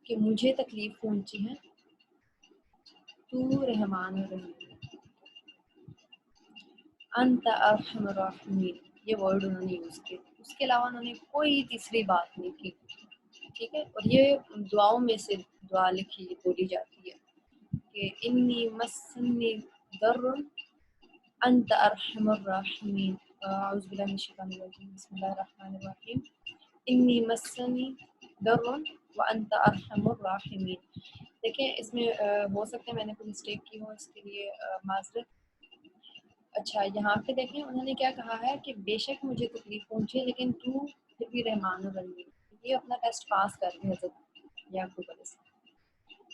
کہ مجھے تکلیف پہنچی ہے, تو رحمان الرحیم, انت ارحم الراحمین, یہ ورڈ انہوں نے یوز کیے. اس کے علاوہ انہوں نے کوئی تیسری بات نہیں کی. ٹھیک ہے, اور یہ دعاؤں میں سے دعا بولی جاتی ہے کہ انی مسنی ضر انت ارحم الراحمین, اعوذ باللہ من الشیطان الرجیم, بسم اللہ الرحمن الرحیم. انی مسنی درن وانت ارحم الراحمین. دیکھیں اس میں ہو سکتا ہے میں نے کوئی مسٹیک کی ہو، اس کے لیے معذرت. اچھا یہاں پہ دیکھیں انہوں نے کیا کہا ہے کہ بے شک مجھے تکلیف پہنچی لیکن تو پھر بھی رحمان الرحیم. یہ اپنا ٹیسٹ پاس کر رہے حضرت یعقوب علیہ السلام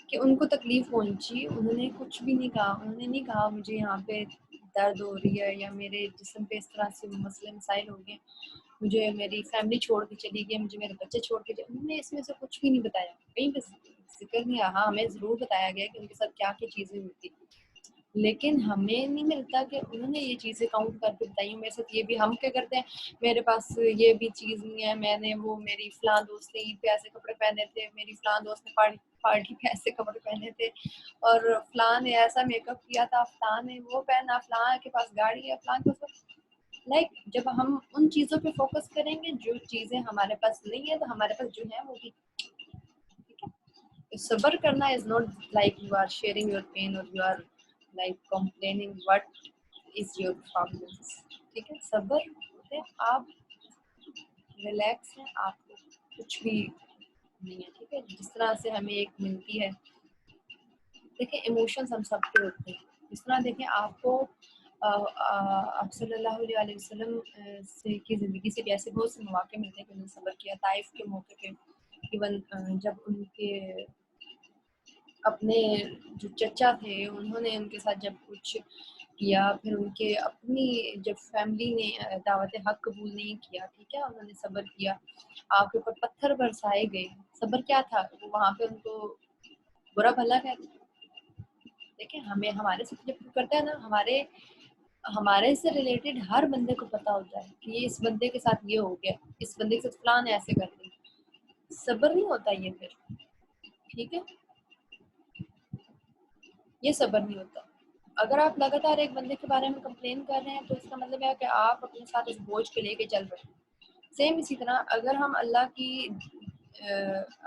کہ ان کو تکلیف پہنچی. انہوں نے کچھ بھی نہیں کہا، انہوں نے نہیں کہا مجھے یہاں پہ درد ہو رہی ہے یا میرے جسم پہ اس طرح سے مسئلے مسائل ہو گئے، مجھے میری فیملی چھوڑ کے چلی گئی، مجھے میرے بچے چھوڑ کے انہوں نے اس میں سے کچھ بھی نہیں بتایا، کہیں پہ ذکر نہیں. ہاں ہمیں ضرور بتایا گیا کہ ان کے ساتھ کیا کیا چیزیں ہوتی، لیکن ہمیں نہیں ملتا کہ انہوں نے یہ چیزیں کاؤنٹ کر کے بتائی. میرے ساتھ یہ بھی ہم کیا کرتے ہیں، میرے پاس یہ بھی چیز نہیں ہے، میں نے وہ میری فلاں دوست نے عید پہ ایسے کپڑے پہنے تھے، میری فلاں دوست نے پارٹی پہ ایسے کپڑے پہنے تھے، اور فلاں نے ایسا میک اپ کیا تھا، فلاں نے وہ پہنا، فلاں کے پاس گاڑی ہے، فلاں کے پاس. لائک جب ہم ان چیزوں پہ فوکس کریں گے جو چیزیں ہمارے پاس نہیں ہے تو ہمارے پاس جو ہے وہ بھی. ٹھیک ہے، صبر کرنا is not like you are sharing your pain اور you are like complaining what is your problems. ٹھیک ہے، صبر ہوتے آپ ریلیکس ہیں، آپ کو کچھ بھی نہیں ہے. ٹھیک ہے، جس طرح سے ہمیں ایک ملتی ہے، دیکھیں ایموشنز ہم سب کے ہوتے ہیں. جس طرح دیکھیں آپ کو آپ صلی اللہ علیہ وسلم سے کی زندگی سے ایسے بہت سے مواقع ملتے ہیں کہ انہوں نے صبر کیا. طائف کے موقع پہ ایون جب ان کے اپنے جو چچا تھے انہوں نے ان کے ساتھ جب کچھ کیا، پھر ان کے اپنی جب فیملی نے دعوت حق قبول نہیں کیا، ٹھیک ہے، انہوں نے صبر کیا، آپ کے اوپر پتھر برسائے گئے. صبر کیا تھا، وہ وہاں پہ ان کو برا بھلا کہتے. دیکھیں ہمیں ہمارے سے جب کرتا ہے نا، ہمارے سے ریلیٹڈ ہر بندے کو پتا ہوتا ہے کہ یہ اس بندے کے ساتھ یہ ہو گیا، اس بندے کے ساتھ فلاں نے ایسے کر دی. صبر نہیں ہوتا یہ پھر. ٹھیک ہے، یہ صبر نہیں ہوتا. اگر آپ لگاتار ایک بندے کے بارے میں کمپلین کر رہے ہیں تو اس کا مطلب ہے کہ آپ اپنے ساتھ اس بوجھ کو لے کے چل رہے ہیں. سیم اسی طرح اگر ہم اللہ کی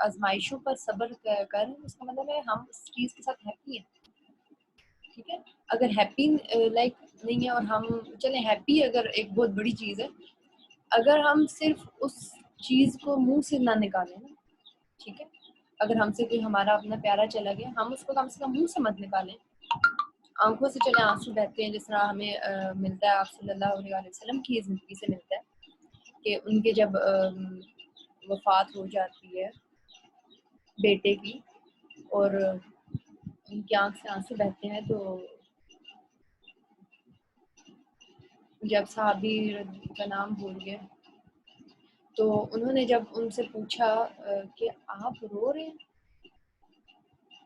آزمائشوں پر صبر کر اس کا مطلب ہے ہم اس چیز کے ساتھ ہیپی ہیں. ٹھیک ہے، اگر ہیپی لائک نہیں ہے اور ہم چلیں ہیپی اگر ایک بہت بڑی چیز ہے، اگر ہم صرف اس چیز کو منہ سے نہ نکالیں نا، ٹھیک ہے، اگر ہم سے کوئی ہمارا اپنا پیارا چلا گیا، ہم اس کو کم سے کم منہ سے مت نکالیں. آنکھوں سے چلے آنسو بہتے ہیں، جس طرح ہمیں ملتا ہے آپ صلی اللہ علیہ وسلم کی زندگی سے ملتا ہے کہ ان کے جب وفات ہو جاتی ہے بیٹے کی اور ان کی آنکھ سے آنسو بہتے ہیں، تو جب صحابی کا نام بھول گئے تو انہوں نے جب ان سے پوچھا کہ آپ رو رہے ہیں،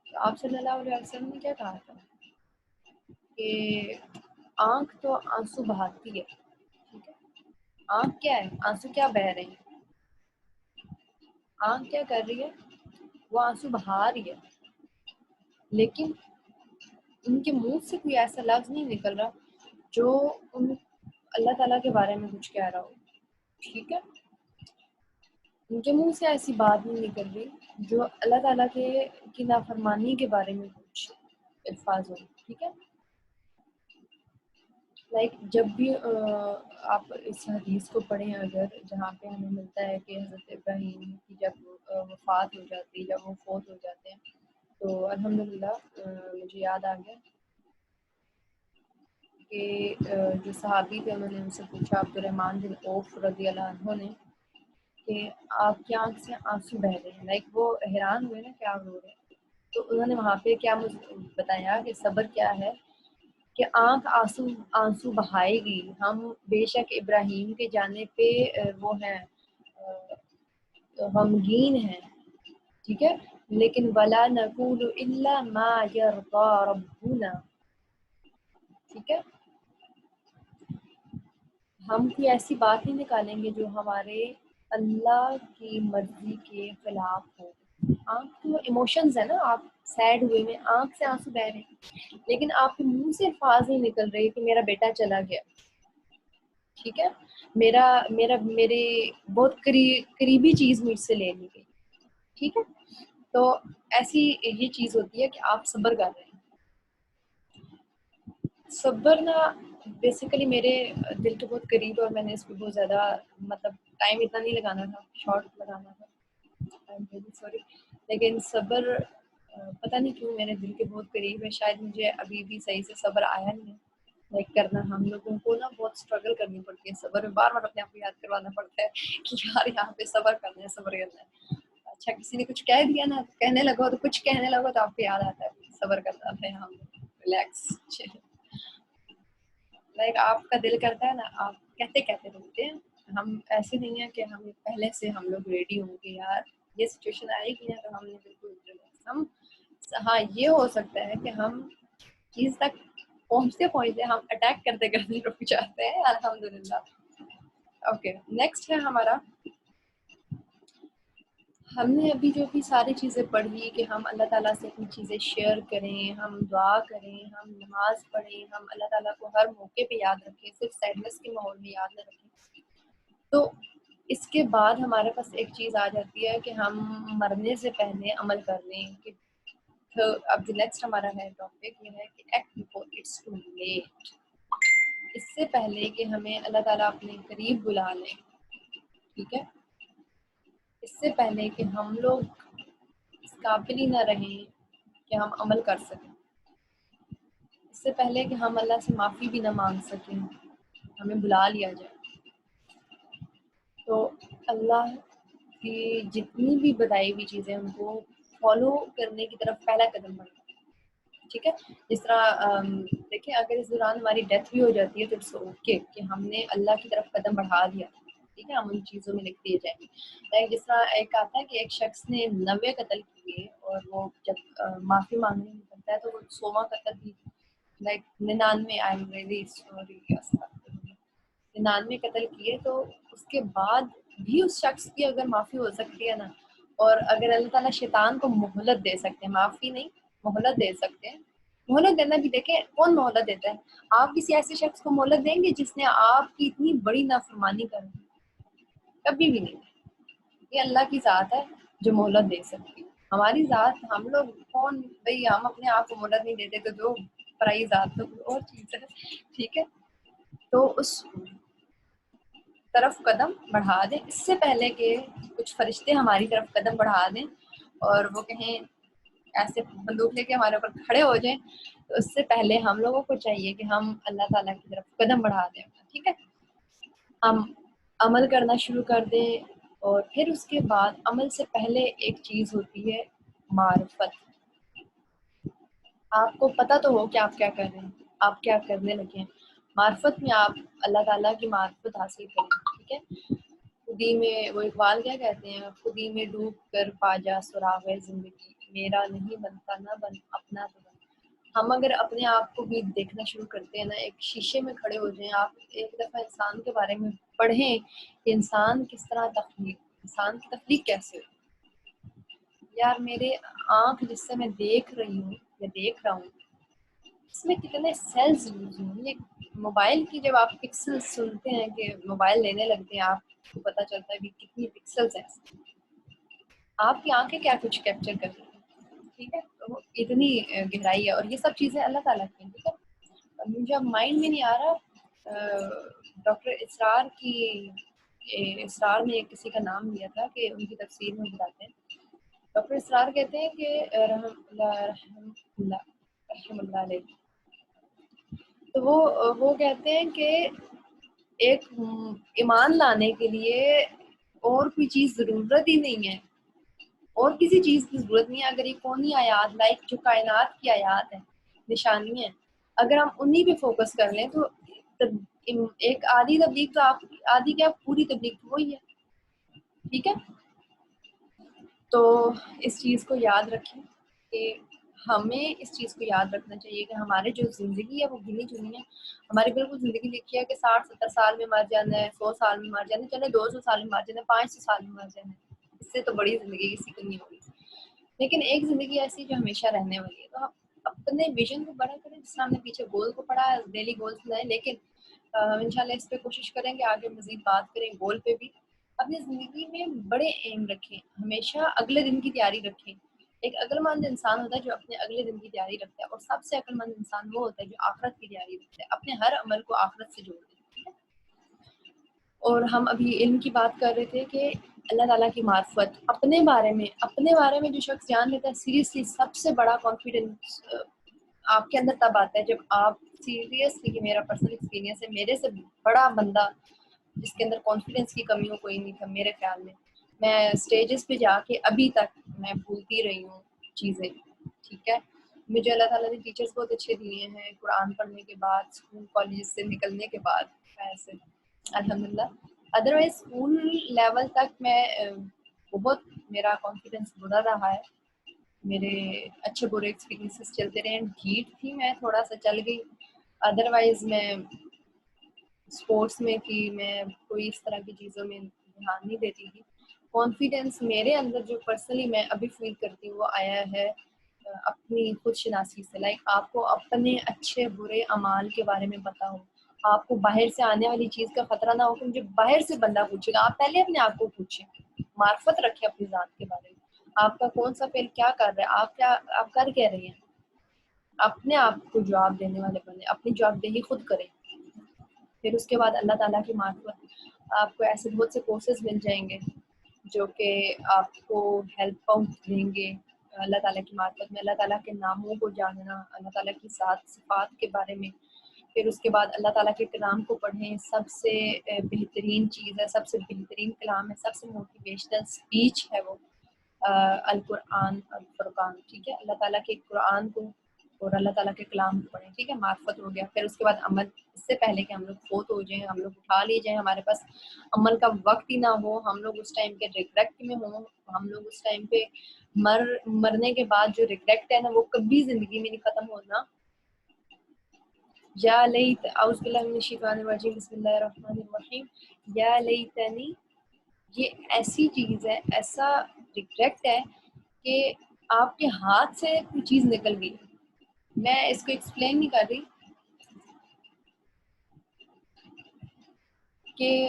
تو آپ صلی اللہ علیہ وسلم نے کیا کہا تھا کہ آنکھ تو آنسو بہاتی ہے. ٹھیک ہے، آنکھ کیا ہے، آنسو کیا بہہ رہے ہیں، آنکھ کیا کر رہی ہے، وہ آنسو بہا رہی ہے، لیکن ان کے منہ سے کوئی ایسا لفظ نہیں نکل رہا جو ان اللہ تعالیٰ کے بارے میں کچھ کہہ رہا ہو. ٹھیک ہے، ان کے منہ سے ایسی بات نہیں نکل رہی جو اللہ تعالیٰ کی نافرمانی کے بارے میں کچھ الفاظ ہو. ٹھیک ہے، لائک جب بھی آپ اس حدیث کو پڑھیں اگر، جہاں پہ ہمیں ملتا ہے کہ حضرت ابراہیم کی جب وفات ہو جاتی ہے، جب وہ فوت ہو جاتے ہیں، تو الحمدللہ مجھے یاد آ گیا کہ جو صحابی تھے انہوں نے ان سے پوچھا، عبد الرحمن بن عوف رضی اللہ عنہ نے، کہ آپ کی آنکھ سے آنسو بہہ رہے ہیں. لائک وہ حیران ہوئے نا کہ آپ رو رہے ہیں. تو انہوں نے وہاں پہ کیا مجھے بتایا کہ صبر کیا ہے، کہ آنکھ آنسو بہائے گی، ہم بے شک ابراہیم کے جانے پہ وہ ہیں غمگین ہیں. ٹھیک ہے، لیکن ولا نقول الا ما یرضى ربنا. ٹھیک ہے، ہم کوئی ایسی بات نہیں نکالیں گے جو ہمارے اللہ کی مرضی کے خلاف ہو. آنکھ تو ایموشنز ہے نا، آپ سیڈ ہوئے میں آنکھ سے آنسو بہ رہے ہیں، لیکن آپ کے منہ سے الفاظ نہیں نکل رہے کہ میرا بیٹا چلا گیا. ٹھیک ہے، میرے بہت قریبی چیز مجھ سے لے لی گئی. ٹھیک ہے، تو ایسی یہ چیز ہوتی ہے کہ آپ صبر کر رہے ہیں. صبر نہ بیسیکلی میرے دل کے بہت قریب ہے اور میں نے اس پہ بہت زیادہ مطلب ٹائم اتنا نہیں لگانا تھا، شارٹ لگانا تھا. I am very sorry. لیکن صبر پتہ نہیں کیوں میرے دل کے بہت قریب ہے. شاید مجھے ابھی بھی صحیح سے صبر آیا نہیں ہے. لائک کرنا ہم لوگوں کو نا بہت اسٹرگل کرنی پڑتی ہے صبر میں. بار بار اپنے آپ کو یاد کروانا پڑتا ہے کہ یار یہاں پہ صبر کرنا ہے، صبر کرنا ہے. اچھا کسی نے کچھ کہہ دیا نا، کہنے لگو تو کچھ کہنے لگو تو آپ کو یاد آتا ہے صبر کرنا ہے. ہم ریلیکس لائک آپ کا دل کرتا ہے نا، آپ کہتے کہتے رکتے ہیں. ہم ایسے نہیں ہیں کہ ہم پہلے سے ہم لوگ ریڈی ہوں گے یار یہ سچویشن آئے گی نا تو ہم نے بالکل ہم. ہاں یہ ہو سکتا ہے کہ ہم چیز تک پہنچتے پہنچتے ہم اٹیک کرتے کرتے رک جاتے ہیں. الحمدللہ. اوکے نیکسٹ ہے ہمارا، ہم نے ابھی جو بھی ساری چیزیں پڑھی کہ ہم اللہ تعالیٰ سے اپنی چیزیں شیئر کریں، ہم دعا کریں، ہم نماز پڑھیں، ہم اللہ تعالیٰ کو ہر موقع پہ یاد رکھیں، صرف سیڈنس کے ماحول میں یاد نہ رکھیں. تو اس کے بعد ہمارے پاس ایک چیز آ جاتی ہے کہ ہم مرنے سے پہلے عمل کر لیں. تو اب جو نیکسٹ ہمارا ہے ٹاپک یہ ہے کہ act before it's too late. اس سے پہلے کہ ہمیں اللہ تعالیٰ اپنے قریب بلا لیں، ٹھیک ہے، اس سے پہلے کہ ہم لوگ اس قابل ہی نہ رہیں کہ ہم عمل کر سکیں، اس سے پہلے کہ ہم اللہ سے معافی بھی نہ مانگ سکیں، ہمیں بلا لیا جائے. تو اللہ کی جتنی بھی بتائی ہوئی چیزیں ان کو فالو کرنے کی طرف پہلا قدم بڑھتا ہے. ٹھیک ہے، جس طرح دیکھیں اگر اس دوران ہماری ڈیتھ بھی ہو جاتی ہے تو اٹس اوکے کہ ہم نے اللہ کی طرف قدم بڑھا دیا. ٹھیک ہے، ہم ان چیزوں میں لکھ دیے جائیں گے. جس طرح ایک آتا ہے کہ ایک شخص نے 90 قتل کیے اور وہ جب معافی مانگنے نکلتا ہے تو وہ 100واں قتل بھی like 99 I am really sorry 99 قتل کیے. تو اس کے بعد بھی اس شخص کی اگر معافی ہو سکتی ہے نا، اور اگر اللہ تعالیٰ شیطان کو مہلت دے سکتے ہیں، معافی نہیں مہلت دے سکتے ہیں. مہلت دینا بھی دیکھیں کون مہلت دیتا ہے. آپ کسی ایسے شخص کو مہلت دیں گے جس نے آپ کی اتنی بڑی نافرمانی کر دی؟ کبھی بھی نہیں. یہ اللہ کی ذات ہے جو مہلت دے سکتی. ہماری ذات ہم لوگ کون بھائی، ہم اپنے آپ کو مہلت نہیں دیتے تو جو پرائی ذات تو اور چیز ہے. ٹھیک ہے، تو اس طرف قدم بڑھا دیں اس سے پہلے کہ کچھ فرشتے ہماری طرف قدم بڑھا دیں اور وہ کہیں ایسے بندوق لے کے ہمارے اوپر کھڑے ہو جائیں. تو اس سے پہلے ہم لوگوں کو چاہیے کہ ہم اللہ تعالیٰ کی طرف قدم بڑھا دیں. ٹھیک ہے، ہم عمل کرنا شروع کر دیں. اور پھر اس کے بعد عمل سے پہلے ایک چیز ہوتی ہے معرفت. آپ کو پتہ تو ہو کہ آپ کیا کر رہے ہیں، آپ کیا کرنے لگے ہیں. معرفت میں آپ اللہ تعالیٰ کی معرفت حاصل کریں. ٹھیک ہے، خودی میں وہ اقبال کیا کہتے ہیں، خودی میں ڈوب کر پا جا سراغ زندگی، میرا نہیں بنتا نہ بن اپنا تو بن. ہم اگر اپنے آپ کو بھی دیکھنا شروع کرتے ہیں نا، ایک شیشے میں کھڑے ہو جائیں. آپ ایک دفعہ انسان کے بارے میں پڑھیں کہ انسان کس طرح تخلیق، انسان کی تخلیق کیسے ہوئی. یار میرے آنکھ جس سے میں دیکھ رہی ہوں یا دیکھ رہا ہوں اس میں کتنے سیلز یوز ہوں. یہ موبائل کی جب آپ پکسل سنتے ہیں کہ موبائل لینے لگتے ہیں آپ کو پتہ چلتا ہے کہ کتنی پکسلز ہیں. آپ کی آنکھیں کیا کچھ کیپچر کر رہی ہیں. ٹھیک ہے، تو اتنی گہرائی ہے اور یہ سب چیزیں اللہ تعالیٰ کی. ٹھیک ہے، مجھے اب مائنڈ میں نہیں آ رہا. ڈاکٹر اسرار کی اسرار نے کسی کا نام لیا تھا کہ ان کی تفسیر میں بتاتے ہیں. ڈاکٹر اسرار کہتے ہیں کہ رحم اللہ علیہ، تو وہ کہتے ہیں کہ ایک ایمان لانے کے لیے اور کوئی چیز ضرورت ہی نہیں ہے، اور کسی چیز کی ضرورت نہیں ہے. اگر یہ کونی آیات لائک جو کائنات کی آیات ہیں، نشانی ہیں، اگر ہم انہی پہ فوکس کر لیں تو ایک آدھی تبلیغ تو آپ آدھی کیا پوری تبلیغ تو وہی ہے. ٹھیک ہے، تو اس چیز کو یاد رکھیں کہ ہمیں اس چیز کو یاد رکھنا چاہیے کہ ہمارے جو زندگی ہے وہ گنی چنی ہے. ہماری بالکل زندگی لکھی ہے کہ 60-70 سال میں مر جانا ہے، 100 سال میں مر جانا ہے، چلے 200 سال میں مر جانا ہے، 500 سال میں مر جانا ہے. اس سے تو بڑی زندگی کسی کو نہیں ہوگی. لیکن ایک زندگی ایسی جو ہمیشہ رہنے والی ہے. تو ہم اپنے ویژن کو بڑا کریں. جس طرح ہم نے پیچھے گول کو پڑھا ہے، ڈیلی گولس بنائیں، لیکن انشاءاللہ اس پہ کوشش کریں کہ آگے مزید بات کریں گول پہ بھی. اپنی زندگی میں بڑے ایم رکھیں، ہمیشہ اگلے دن کی تیاری رکھیں ایک عقل مند انسان ہوتا ہے جو اپنے اگلے دن کی تیاری رکھتا ہے، اور سب سے عقل مند انسان وہ ہوتا ہے جو آخرت کی تیاری رکھتا ہے، اپنے ہر عمل کو آخرت سے جوڑتا ہے. اور ہم ابھی علم کی بات کر رہے تھے کہ اللہ تعالیٰ کی معرفت، اپنے بارے میں جو شخص جان لیتا ہے، سیریسلی سب سے بڑا کانفیڈنس آپ کے اندر تب آتا ہے جب آپ سیریسلی، کہ میرا پرسنل ایکسپیرینس ہے، میرے سے بڑا بندہ جس کے اندر کانفیڈنس کی کمی ہو کوئی نہیں تھا میرے خیال میں. میں اسٹیجز پہ جا کے ابھی تک میں بھولتی رہی ہوں چیزیں، ٹھیک ہے. مجھے اللہ تعالیٰ نے ٹیچرز بہت اچھے دیے ہیں قرآن پڑھنے کے بعد، اسکول کالج سے نکلنے کے بعد، ایسے الحمدللہ. ادروائز اسکول لیول تک میں بہت میرا کانفیڈنس برا رہا ہے، میرے اچھے برے ایکسپیرینسز چلتے رہے. ڈھیٹ تھی میں، تھوڑا سا چل گئی، ادروائز میں اسپورٹس میں تھی، میں کوئی اس طرح کی چیزوں میں دھیان نہیں دیتی تھی. کانفیڈنس میرے اندر جو پرسنلی میں ابھی فیل کرتی ہوں وہ آیا ہے اپنی خود شناسی سے. لائک آپ کو اپنے اچھے برے اعمال کے بارے میں پتا ہو، آپ کو باہر سے آنے والی چیز کا خطرہ نہ ہو کہ مجھے باہر سے بندہ پوچھے گا. آپ پہلے اپنے آپ کو پوچھیں، معرفت رکھیں اپنی ذات کے بارے میں، آپ کا کون سا فعل کیا کر رہا ہے، آپ کر کیا رہی ہیں. اپنے آپ کو جواب دینے والے بنے، اپنی جواب دہی خود کریں. پھر اس کے بعد اللہ تعالیٰ کی معرفت، آپ کو ایسے بہت سے کورسز مل جائیں گے جو کہ آپ کو ہیلپ آؤٹ دیں گے اللہ تعالیٰ کی معرفت میں. اللہ تعالیٰ کے ناموں کو جاننا، اللہ تعالیٰ کی ذات صفات کے بارے میں. پھر اس کے بعد اللہ تعالیٰ کے کلام کو پڑھیں، سب سے بہترین چیز ہے، سب سے بہترین کلام ہے، سب سے موٹیویشنل اسپیچ ہے وہ القرآن الفرقان، ٹھیک ہے. اللہ تعالیٰ کے قرآن کو اور اللہ تعالیٰ کے کلام کو پڑھیں، ٹھیک ہے. معرفت ہو گیا. پھر اس کے بعد عمل، اس سے پہلے کہ ہم لوگ فوت ہو جائیں، ہم لوگ اٹھا لیے جائیں، ہمارے پاس عمل کا وقت ہی نہ ہو، ہم لوگ اس ٹائم کے ریگریکٹ میں ہوں، ہم لوگ اس ٹائم پہ مرنے کے بعد جو ریگریکٹ ہے نا وہ کبھی زندگی میں نہیں ختم ہونا. یا لیت، اعوذ باللہ من الشیطان الرجیم، بسم اللہ الرحمن الرحیم. یا لیتنی، یہ ایسی چیز ہے، ایسا ریگریکٹ ہے کہ آپ کے ہاتھ سے کوئی چیز نکل گئی. میں اس کو ایکسپلین نہیں کر رہی کہ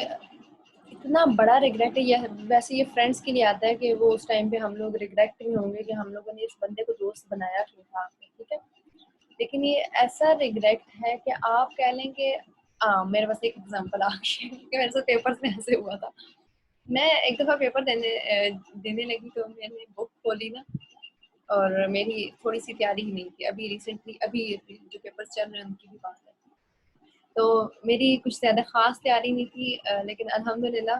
اتنا بڑا ریگریٹ ہے. یہ ویسے یہ فرینڈس کے لیے آتا ہے کہ وہ اس ٹائم پہ ہم لوگ ریگریٹ نہیں ہوں گے کہ ہم لوگوں نے اس بندے کو دوست بنایا کیوں تھا، ٹھیک ہے. لیکن یہ ایسا ریگریٹ ہے کہ آپ کہہ لیں کہ میرے پاس ایک ایگزامپل آ گئی کہ میرے ساتھ پیپرز میں ایسے ہوا تھا. میں ایک دفعہ پیپر دینے لگی تو میں نے بک کھولی نا، اور میری تھوڑی سی تیاری ہی نہیں تھی. ابھی ریسنٹلی ابھی جو پیپرز چل رہے ہیں ان کی بھی بات ہے، تو میری کچھ زیادہ خاص تیاری نہیں تھی. لیکن الحمدللہ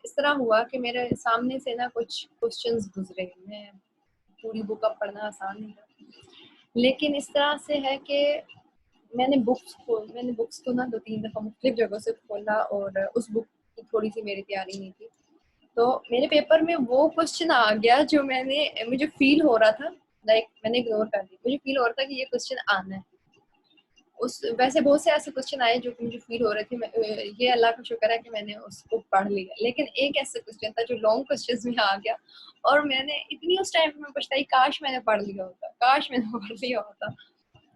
اس طرح ہوا کہ میرے سامنے سے نا کچھ کوسچنز گزرے. میں پوری بک اب پڑھنا آسان نہیں تھا، لیکن اس طرح سے ہے کہ میں نے بکس کو نا 2-3 دفعہ مختلف جگہوں سے کھولا، اور اس بک کی تھوڑی سی میری تیاری نہیں تھی. تو میرے پیپر میں وہ کوسچن آ گیا جو مجھے فیل ہو رہا تھا، لائک میں نے اگنور کر دی. مجھے فیل ہو رہا تھا کہ یہ کوسچن آنا ہے. ویسے بہت سے ایسے کوسچن آئے جو کہ مجھے فیل ہو رہے تھے. یہ اللہ کا شکر ہے کہ میں نے اس کو پڑھ لیا. لیکن ایک ایسا کوسچن تھا جو لانگ کوسچنز میں آ گیا، اور میں نے اتنی اس ٹائم میں پچھتائی، کاش میں نے پڑھ لیا ہوتا.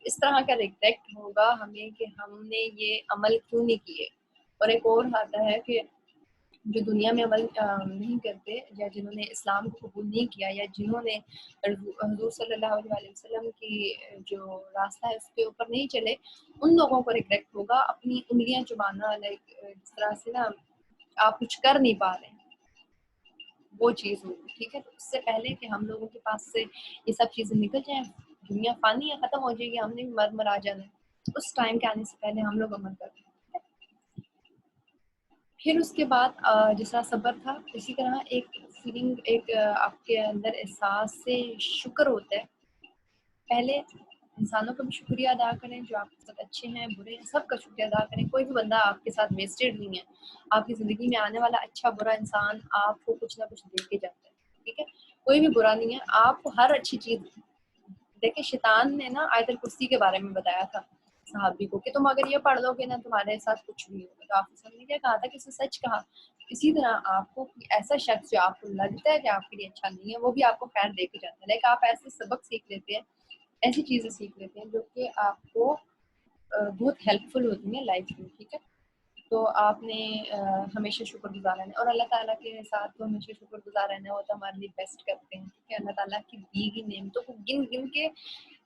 اس طرح کا ریگریکٹ ہوگا ہمیں کہ ہم نے یہ عمل کیوں نہیں کیے. اور ایک اور آتا ہے کہ جو دنیا میں عمل نہیں کرتے، یا جنہوں نے اسلام کو قبول نہیں کیا، یا جنہوں نے حضور صلی اللہ علیہ وسلم کی جو راستہ ہے اس کے اوپر نہیں چلے، ان لوگوں کو ریگریکٹ ہوگا اپنی انگلیاں چبانا. لائک جس طرح سے نا آپ کچھ کر نہیں پا رہے، وہ چیز ہوگی، ٹھیک ہے. تو اس سے پہلے کہ ہم لوگوں کے پاس سے یہ سب چیزیں نکل جائیں، دنیا فانی ہے، ختم ہو جائے گی، ہم نے بھی مر آ جانا ہے، اس ٹائم کے آنے سے پہلے ہم لوگ عمل کریں. پھر اس کے بعد جس طرح صبر تھا، اسی طرح ایک فیلنگ، ایک آپ کے اندر احساس سے شکر ہوتا ہے. پہلے انسانوں کا بھی شکریہ ادا کریں جو آپ کے ساتھ اچھے ہیں برے ہیں، سب کا شکریہ ادا کریں. کوئی بھی بندہ آپ کے ساتھ ویسٹڈ نہیں ہے. آپ کی زندگی میں آنے والا اچھا برا انسان آپ کو کچھ نہ کچھ دے کے جاتا ہے، ٹھیک ہے. کوئی بھی برا نہیں ہے، آپ کو ہر اچھی چیز. دیکھیں شیطان نے نا آیت الکرسی کے بارے میں بتایا تھا صحابی کو کہ تم اگر یہ پڑھ لو گے نا تمہارے ساتھ کچھ بھی ہوگا. تو آپ نے کیا کہا تھا کہ اس نے سچ کہا. اسی طرح آپ کو ایسا شخص جو آپ کو لگتا ہے کہ آپ کے لیے اچھا نہیں ہے، وہ بھی آپ کو خیر دے کے جاتا ہے. لیکن آپ ایسے سبق سیکھ لیتے ہیں، ایسی چیزیں سیکھ لیتے ہیں جو کہ آپ کو بہت ہیلپ فل ہوتی ہیں لائف میں، ٹھیک ہے. تو آپ نے ہمیشہ شکر گزار رہنا ہے، اور اللہ تعالیٰ کے ساتھ تو ہمیشہ شکر گزار رہنا ہے، وہ تو ہمارے لیے بیسٹ کرتے ہیں، ٹھیک ہے؟ اللہ تعالیٰ کی دی گئی نعمتوں کو گن گن کے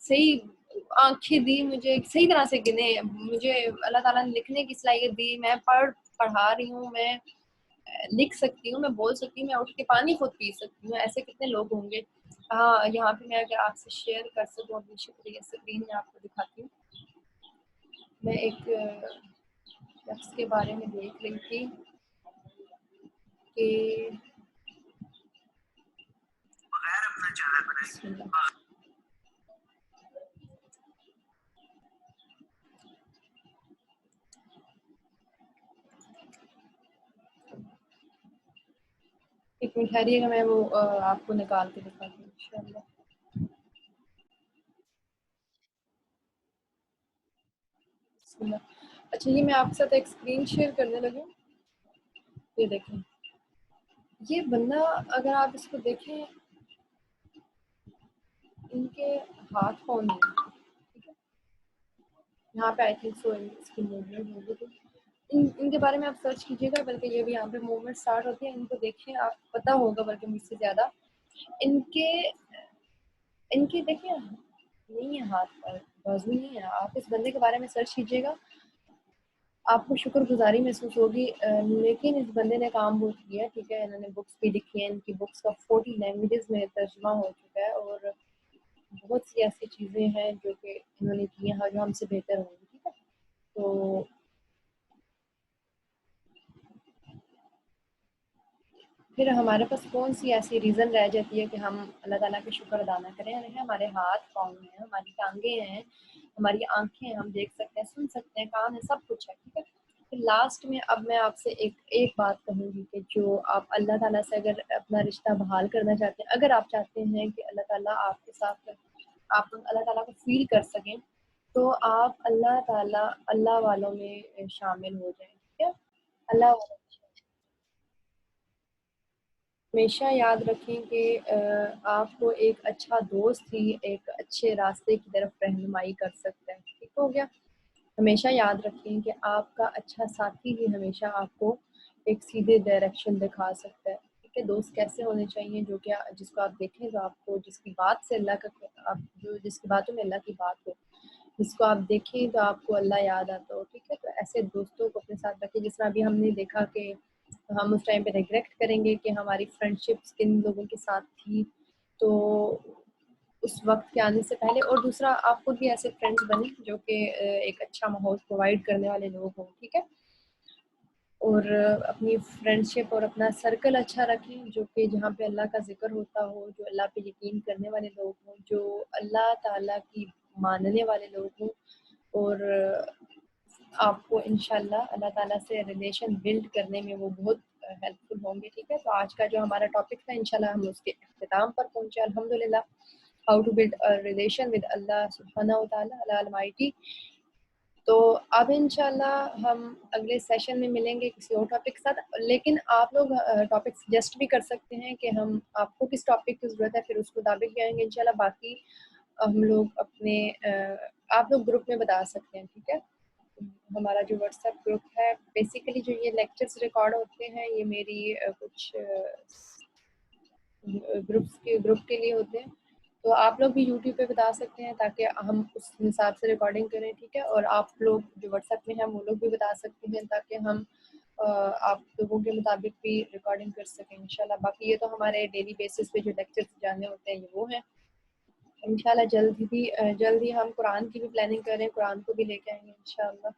صحیح آنکھیں دی مجھے، صحیح طرح سے گنے، مجھے اللہ تعالیٰ نے لکھنے کی صلاحیت دی، میں پڑھا رہی ہوں، میں لکھ سکتی ہوں، میں بول سکتی ہوں، میں اٹھ کے پانی خود پی سکتی ہوں، ایسے کتنے لوگ ہوں گے۔ ہاں یہاں پہ میں اگر آپ سے شیئر کر سکوں اپنی شکریہ اسکرین میں آپ کو دکھاتی ہوں۔ میں ایک شخص کے بارے میں دیکھ رہی تھی کہ بسم اللہ، ایک منٹ ٹھہریے گا، میں وہ آپ کو نکال کے دکھاتی ہوں انشاءاللہ۔ بسم اللہ۔ اچھا یہ میں آپ کے ساتھ ایک اسکرین شیئر کرنے لگی ہوں، یہ دیکھیں، یہ بندہ اگر آپ اس کو دیکھیں، ان کے ہاتھ پاؤں نہیں ہیں، ٹھیک ہے؟ یہاں پہ آئی تھنک سو اس کی موومنٹ ہوگی، تو ان کے بارے میں آپ سرچ کیجیے گا، بلکہ یہ بھی یہاں پہ موومنٹ اسٹارٹ ہوتی ہے، ان کو دیکھیں، آپ پتہ ہوگا بلکہ مجھ سے زیادہ۔ ان کے دیکھیں نہیں ہے ہاتھ پر، بازو نہیں ہے، آپ اس بندے کے بارے میں سرچ کیجیے گا، آپ کو شکر گزاری محسوس ہوگی، لیکن اس بندے نے کام بہت کیا ہے، ٹھیک ہے؟ انہوں نے بکس بھی لکھی ہیں، ان کی بکس کا 40 لینگویجز میں ترجمہ ہو چکا ہے، اور بہت سی ایسی چیزیں ہیں جو کہ انہوں نے کی ہیں جو ہم سے بہتر ہوں گی، ٹھیک ہے؟ تو پھر ہمارے پاس کون سی ایسی ریزن رہ جاتی ہے کہ ہم اللہ تعالیٰ کے شکر ادا نہ کریں؟ یعنی ہمارے ہاتھ پاؤں ہیں، ہماری ٹانگیں ہیں، ہماری آنکھیں ہیں، ہم دیکھ سکتے ہیں، سن سکتے ہیں، کان ہے، سب کچھ ہے، ٹھیک ہے؟ پھر لاسٹ میں اب میں آپ سے ایک بات کہوں گی کہ جو آپ اللہ تعالیٰ سے اگر اپنا رشتہ بحال کرنا چاہتے ہیں، اگر آپ چاہتے ہیں کہ اللہ تعالیٰ آپ کے ساتھ، آپ اللہ تعالیٰ کو فیل کر سکیں، تو آپ اللہ تعالیٰ اللہ والوں میں شامل ہو جائیں، ٹھیک ہے؟ اللہ والوں میں شامل، ہمیشہ یاد رکھیں کہ آپ کو ایک اچھا دوست ہی ایک اچھے راستے کی طرف رہنمائی کر سکتا ہے، ٹھیک ہو گیا؟ ہمیشہ یاد رکھیں کہ آپ کا اچھا ساتھی ہی ہمیشہ آپ کو ایک سیدھے ڈائریکشن دکھا سکتا ہے، ٹھیک ہے؟ دوست کیسے ہونے چاہیے؟ جو کہ جس کو آپ دیکھیں تو آپ کو جس کی بات سے اللہ کا، آپ جو جس کی باتوں میں اللہ کی بات ہو، جس کو آپ دیکھیں تو آپ کو اللہ یاد آتا ہو، ٹھیک ہے؟ تو ایسے دوستوں کو اپنے ساتھ رکھیں، جس طرح ابھی ہم نے دیکھا کہ ہم اس ٹائم پہ ریگریٹ کریں گے کہ ہماری فرینڈ شپس کن لوگوں کے ساتھ تھی، تو اس وقت کے آنے سے پہلے، اور دوسرا آپ خود بھی ایسے فرینڈس بنیں جو کہ ایک اچھا ماحول پرووائڈ کرنے والے لوگ ہوں، ٹھیک ہے؟ اور اپنی فرینڈ شپ اور اپنا سرکل اچھا رکھیں، جو کہ جہاں پہ اللہ کا ذکر ہوتا ہو، جو اللہ پہ یقین کرنے والے لوگ ہوں، جو اللہ تعالیٰ کی ماننے والے لوگ ہوں، اور آپ کو انشاءاللہ اللہ تعالیٰ سے ریلیشن بلڈ کرنے میں وہ بہت ہیلپ فل ہوں گے، ٹھیک ہے؟ تو آج کا جو ہمارا ٹاپک تھا انشاءاللہ ہم اس کے اختتام پر پہنچے الحمدللہ، how to build relation with اللہ سبحانہ و تعالیٰ، اللہ المائٹی۔ تو اب انشاءاللہ ہم اگلے سیشن میں ملیں گے کسی اور ٹاپک کے ساتھ، لیکن آپ لوگ ٹاپک سجیسٹ بھی کر سکتے ہیں کہ ہم آپ کو کس ٹاپک کی ضرورت ہے، پھر اس کو مطابق جائیں گے انشاءاللہ۔ باقی ہم لوگ اپنے آپ لوگ گروپ میں بتا سکتے ہیں، ٹھیک ہے؟ ہمارا جو واٹس ایپ گروپ ہے، بیسیکلی جو یہ لیکچرز ریکارڈ ہوتے ہیں یہ میری کچھ گروپ کے لیے ہوتے ہیں، تو آپ لوگ بھی یوٹیوب پہ بتا سکتے ہیں تاکہ ہم اس حساب سے ریکارڈنگ کریں، ٹھیک ہے؟ اور آپ لوگ جو واٹس ایپ میں ہیں وہ لوگ بھی بتا سکتے ہیں تاکہ ہم آپ لوگوں کے مطابق بھی ریکارڈنگ کر سکیں انشاءاللہ۔ باقی یہ تو ہمارے ڈیلی بیسس پہ جو لیکچرز جانے ہوتے ہیں یہ وہ ہیں انشاءاللہ۔ جلد ہی ہم قرآن کی بھی پلاننگ کریں، قرآن کو بھی لے کے آئیں گے انشاءاللہ۔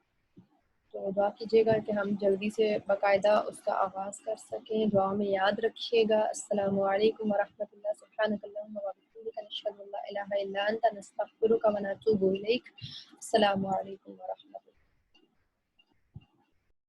تو دعا کیجیے گا کہ ہم جلدی سے باقاعدہ اس کا آغاز کر سکیں، دعا میں یاد رکھیے گا۔ السلام علیکم ورحمۃ اللہ، سبحانک اللہم وبحمدک، نشہد ان لا الہ الا انت، نستغفرک ونتوب الیک۔ السلام علیکم ورحمۃ اللہ۔